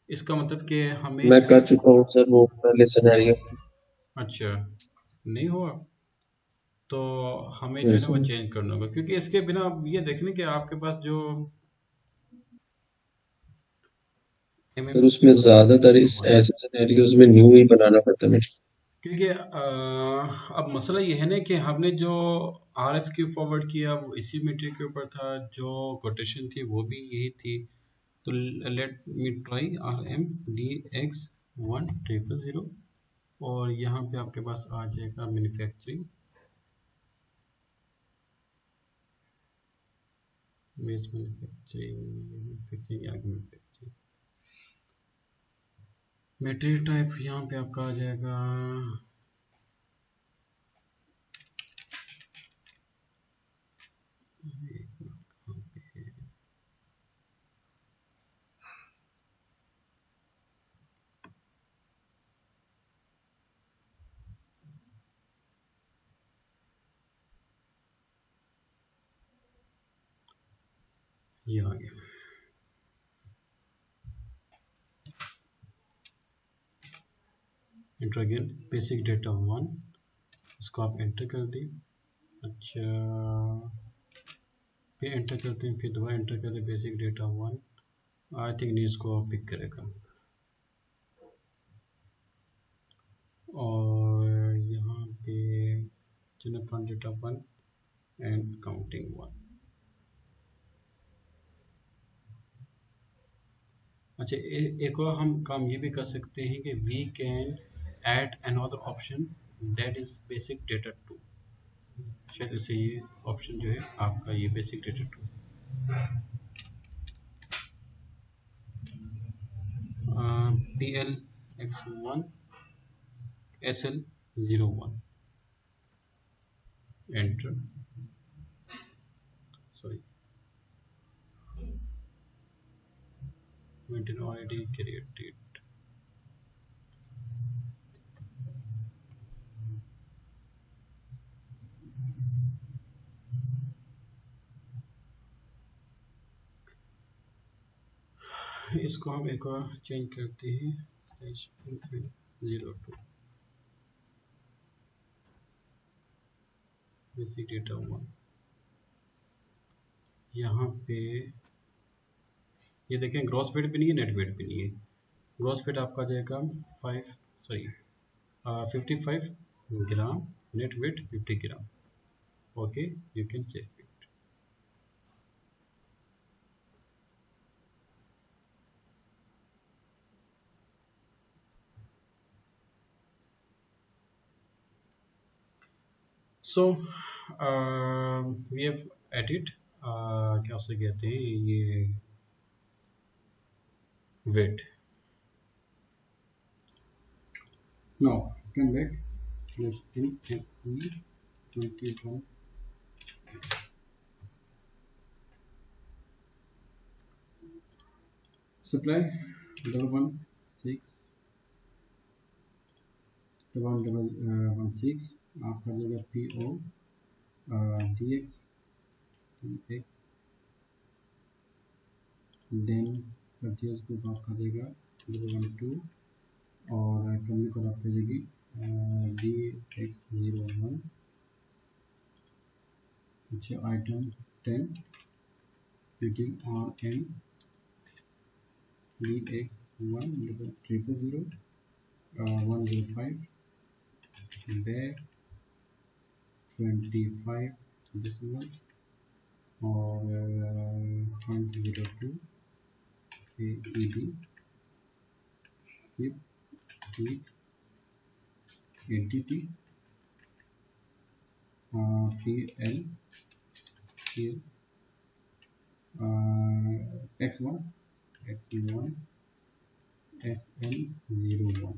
इसका मतलब कि हमें मैं कर चुका हूँ सर वो पहले सिनेरियो। अच्छा नहीं हुआ तो हमें जो है यस ना वो चेंज करना होगा, क्योंकि इसके बिना ये देखें कि आपके पास जो सर, उसमें ज्यादातर इस MM ऐसे सिनेरियोज में न्यू ही बनाना पड़ता है मुझे। क्योंकि अब मसला ये है ना कि हमने जो RF क्यू फॉरवर्ड किया वो इसी मीटर के ऊपर था, जो कोटेशन थी वो भी यही थी। तो लेट मी ट्राई RMDX1000 और यहाँ पे आपके पास आ जाएगा मैन्युफैक्चरिंग बेस मैन्युफैक्चरिंग आगे मैन्युफैक्चरिंग मटेरियल टाइप यहाँ पे आपका आ जाएगा ये आ गया। एंटर अगेन बेसिक डेटा 1, इसको आप एंटर कर दी। अच्छा फिर एंटर करते हैं, फिर दोबारा एंटर करते हैं basic data 1। I think news को पिक करेगा और यहाँ पे जनरल डेटा 1 एंड काउंटिंग 1। अच्छा एक और हम काम ये भी कर सकते हैं कि we can add another option that is basic data 2। शायद इससे ये ऑप्शन जो है आपका ये basic data 2 PLX1 SL01 enter sorry maintain already created। इसको हम एक और चेंज करते हैं /02 बेसिक डेटा 1। यहाँ पे ये देखें ग्रॉस वेट भी नहीं है, नेट वेट भी नहीं है। ग्रॉस वेट आपका जाएगा 55 ग्राम, नेट वेट 50 ग्राम। Okay you can save it. So we have edit क्या उसे कहते हैं ये weight. Now can back /NME21 supply 116 आपका जगह PO DX then purchase group आपका देगा 012 और कंपनी कोड आपका देगी DX01। अच्छा आइटम 10 फिटिंग और M DX1000 105 बैग 25 decimal और 0.02 AED skip heat entity PL X1 SL01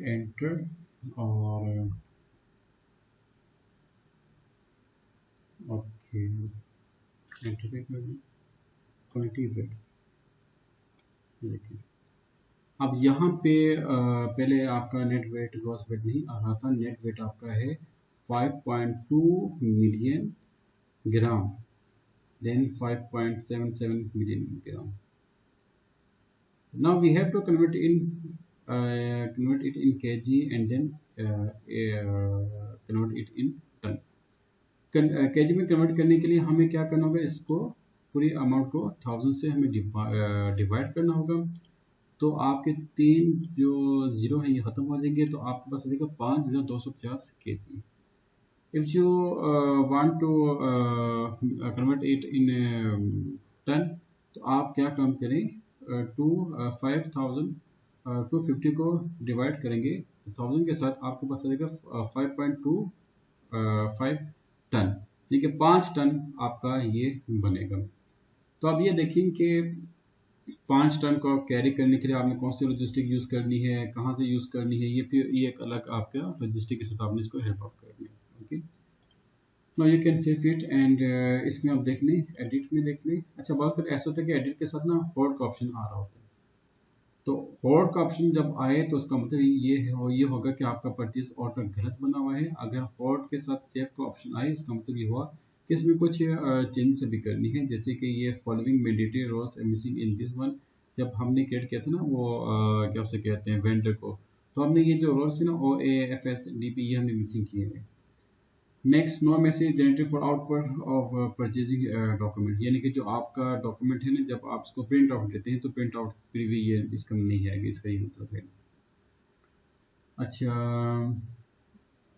enter और ओके एंटर क्वालिटी वेट्स देखिए। अब यहाँ पे पहले आपका नेट वेट ग्रॉस वेट नहीं आ रहा था, नेट वेट आपका है 5.2 million gram, then 5.77 million gram. Now we have to convert it in kg and then convert it in ton. kg में कन्वर्ट करने के लिए हमें क्या करना होगा, इसको पूरी अमाउंट को 1000 से हमें डिवाइड करना होगा। तो आपके 3 जो जीरो है ये खत्म हो जाएंगे, तो आपके पास आ जाएगा 5250 kg। If you want to convert it in ton, तो आप क्या काम करें, 250 को डिवाइड करेंगे 1000 के साथ, आपके पास आ जाएगा 5.25 टन, ठीक है, 5 टन आपका ये बनेगा। तो अब ये देखें कि 5 टन को कैरी करने के लिए आपने कौन सी लॉजिस्टिक यूज़ करनी है, कहाँ से यूज़ करनी है, ये फिर ये एक अलग आपका लॉजिस्टिक के साथ आपने इसको हेल्प आउट करनी है। Okay, now you can save it and इसमें आप देख लें, एडिट में देख लें। अच्छा, बात करें, ऐसा होता है कि एडिट के साथ ना होल्ड का ऑप्शन आ रहा होता है। तो होल्ड का ऑप्शन जब आए तो उसका मतलब ये होगा कि आपका परचेज ऑर्डर गलत बना हुआ है। अगर होल्ड के साथ सेव का ऑप्शन आए, इसका मतलब ये हुआ कि इसमें कुछ चेंजेस भी करनी है, जैसे कि ये following mandatory rows missing in this one. जब हमने क्रिएट किया था ना वो क्या उसे कहते हैं वेंडर को, तो हमने ये जो रोल्स है ना OAFSDP ये हमने मिसिंग किए हैं। Next, no message generated for output of purchasing document, यानी कि जो आपका डॉक्यूमेंट है ना, जब आप इसको प्रिंट आउट लेते हैं तो प्रिंट आउट फिर भी ये इसका नहीं आएगा, इसका ये मतलब है। अच्छा,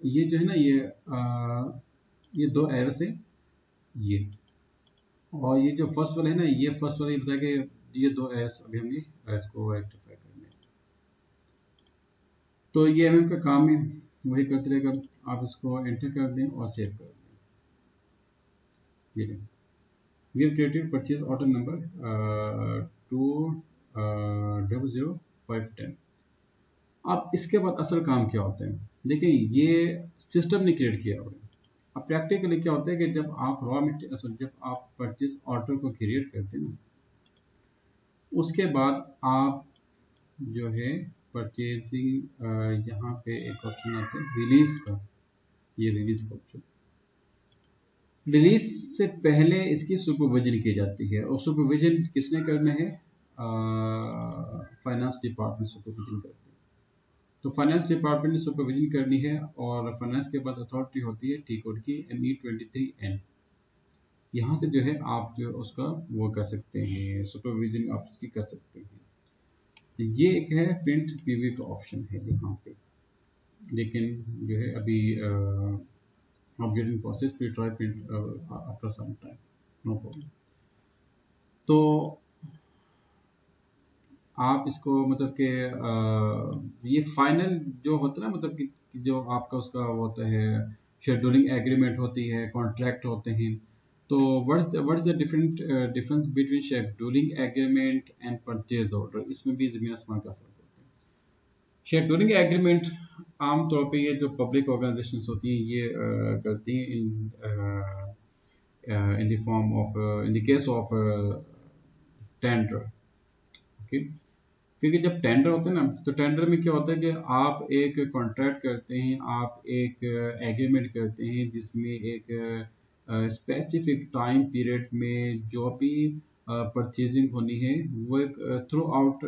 ये जो है ना ये 2 एरर्स है ये, और ये जो फर्स्ट वाला है ना, ये फर्स्ट वाला ये बताया कि ये 2 एरर्स अभी हमने इसको रेक्टिफाई करने हैं। तो ये एमएम का काम है, वही करते रहेगा। आप इसको एंटर कर दें और सेव कर दें। ये दें, we have created purchase order number 200510। अब इसके बाद असल काम क्या होता है, देखिए ये सिस्टम ने क्रिएट किया हुआ है। अब प्रैक्टिकली क्या होता है कि जब आप जब आप परचेज ऑर्डर को क्रिएट करते हैं ना, उसके बाद आप जो है परचेजिंग यहाँ पे एक ऑप्शन आता है रिलीज का, ये रिलीज का ऑप्शन, रिलीज से पहले इसकी सुपरविजन की जाती है, और सुपरविजन किसने करना है, फाइनेंस डिपार्टमेंट सुपरविजन करती है। तो फाइनेंस डिपार्टमेंट ने सुपरविजन करनी है, और फाइनेंस के बाद अथॉरिटी होती है टी कोड की ME23N। यहाँ से जो है आप जो उसका वो कर सकते हैं, सुपरविजन आप उसकी कर सकते हैं। ये एक है प्रिंट पीवी का ऑप्शन है यहाँ पे, लेकिन जो है अभी अपग्रेडिंग प्रोसेस पे try print after some time, no problem. तो आप इसको मतलब कि ये फाइनल जो होता है ना, मतलब कि जो आपका उसका होता है शेड्यूलिंग एग्रीमेंट होती है, कॉन्ट्रैक्ट होते हैं। तो what's the difference between scheduling agreement and purchase order, इसमें भी ज़मीन आसमान का फर्क होता है। शेड्यूलिंग एग्रीमेंट आमतौर पे ये जो पब्लिक ऑर्गेनाइजेशंस होती हैं ये करती हैं in the form of in the case of tender. Okay, क्योंकि जब टेंडर होते हैं ना, तो टेंडर में क्या होता है कि आप एक कॉन्ट्रैक्ट करते हैं, आप एक एग्रीमेंट करते हैं जिसमें एक स्पेसिफिक टाइम पीरियड में जो भी परचेजिंग होनी है वो एक through out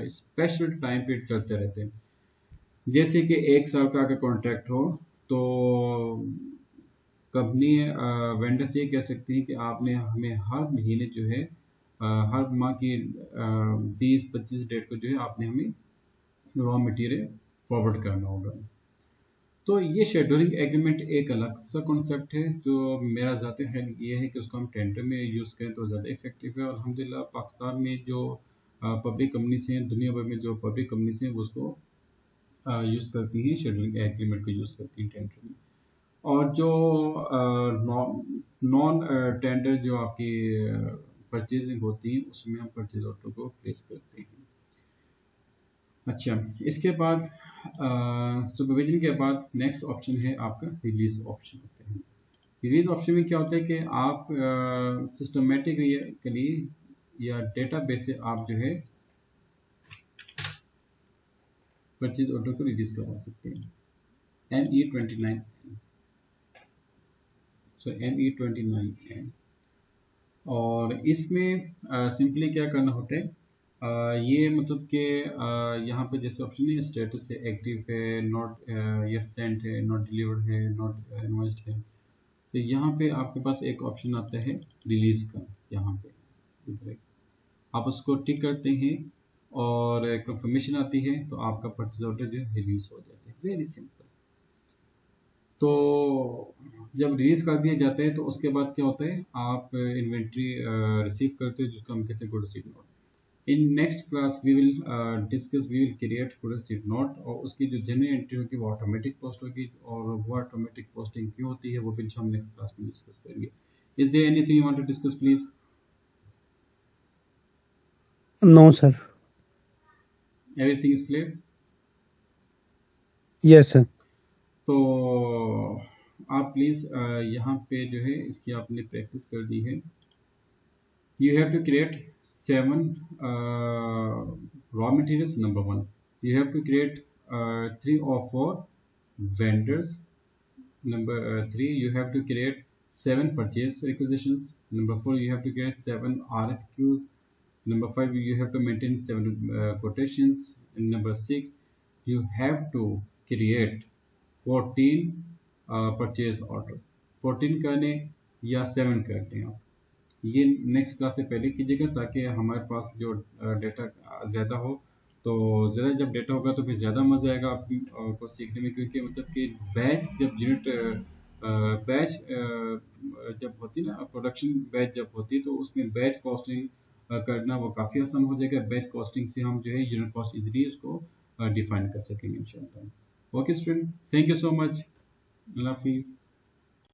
special time period चलते रहते हैं। जैसे कि 1 साल का अगर कॉन्ट्रैक्ट हो, तो कंपनी वेंडर से ये कह सकती है कि आपने हमें हर महीने जो है हर माह की 20-25 डेट को जो है आपने हमें रॉ मटेरियल फॉरवर्ड करना होगा। तो ये शेड्यूलिंग एग्रीमेंट एक अलग सा कॉन्सेप्ट है, जो मेरा ज़्यादा ख्याल ये है कि उसको हम टेंडर में यूज़ करें तो ज़्यादा इफेक्टिव है। और अल्हम्दुलिल्लाह पाकिस्तान में जो पब्लिक कंपनीज हैं, दुनिया भर में जो पब्लिक कंपनीज हैं वो उसको यूज़ करती हैं, शेड्यूलिंग एग्रीमेंट को यूज़ करती हैं टेंडर में। और जो नॉन टेंडर जो आपकी परचेजिंग होती है उसमें हम परचेज ऑर्डर को प्लेस करते हैं। अच्छा, इसके बाद सुपरविजन के बाद नेक्स्ट ऑप्शन है आपका रिलीज ऑप्शन होता है। रिलीज ऑप्शन में क्या होता है कि आप सिस्टमेटिकली या डेटाबेस से आप जो है परचेज ऑर्डर को रिलीज करवा सकते हैं। ME29। सो ME29N। और इसमें सिंपली क्या करना होता है, ये मतलब कि यहाँ पे जैसे ऑप्शन है स्टेटस है, एक्टिव है, नॉट यस सेंट है, नॉट डिलीवर्ड है, नॉट इन्वॉइस्ड है। तो यहाँ पे आपके पास एक ऑप्शन आता है रिलीज का, यहाँ पे इस तरह आप उसको टिक करते हैं और कंफर्मेशन आती है तो आपका परचेज ऑर्डर जो रिलीज हो जाता है। Very simple. तो जब रिलीज कर दिया जाता है तो उसके बाद क्या होता है, आप इन्वेंट्री रिसीव करते हो, जिसको हम कहते हैं good receipt note. In next class we will discuss, we will create good receipt note, और उसकी जो जनरल एंट्री होगी वो ऑटोमेटिक पोस्ट होगी, और वो ऑटोमेटिक पोस्टिंग क्यों होती है वो भी हम नेक्स्ट क्लास में डिस्कस करेंगे। Is there anything you want to discuss please? No sir. Everything is clear? Yes sir. तो आप प्लीज यहाँ पे जो है इसकी आपने प्रैक्टिस कर दी है। You have to create 7 raw materials. Number 1, you have to create 3 or 4 vendors. Number 3, you have to create 7 purchase requisitions. Number 4, you have to create 7 RFQs. Number 5, you have to maintain 7 quotations. And number 6, you have to create 14 purchase orders. 14 करने या 7 करते हैं आप, ये next class से पहले कीजिएगा ताकि हमारे पास जो डेटा ज़्यादा हो। तो ज़्यादा जब डेटा होगा तो फिर ज़्यादा मज़ा आएगा आपको सीखने में, क्योंकि मतलब कि बैच जब यूनिट बैच जब होती ना, प्रोडक्शन बैच जब होती तो उसमें बैच कॉस्टिंग करना वो काफ़ी आसान हो जाएगा। बैच कॉस्टिंग से हम जो है यूनिट कॉस्ट इजीली उसको डिफाइन कर सकेंगे इंशाल्लाह। Okay student, thank you so much. अल्लाह हाफिज़।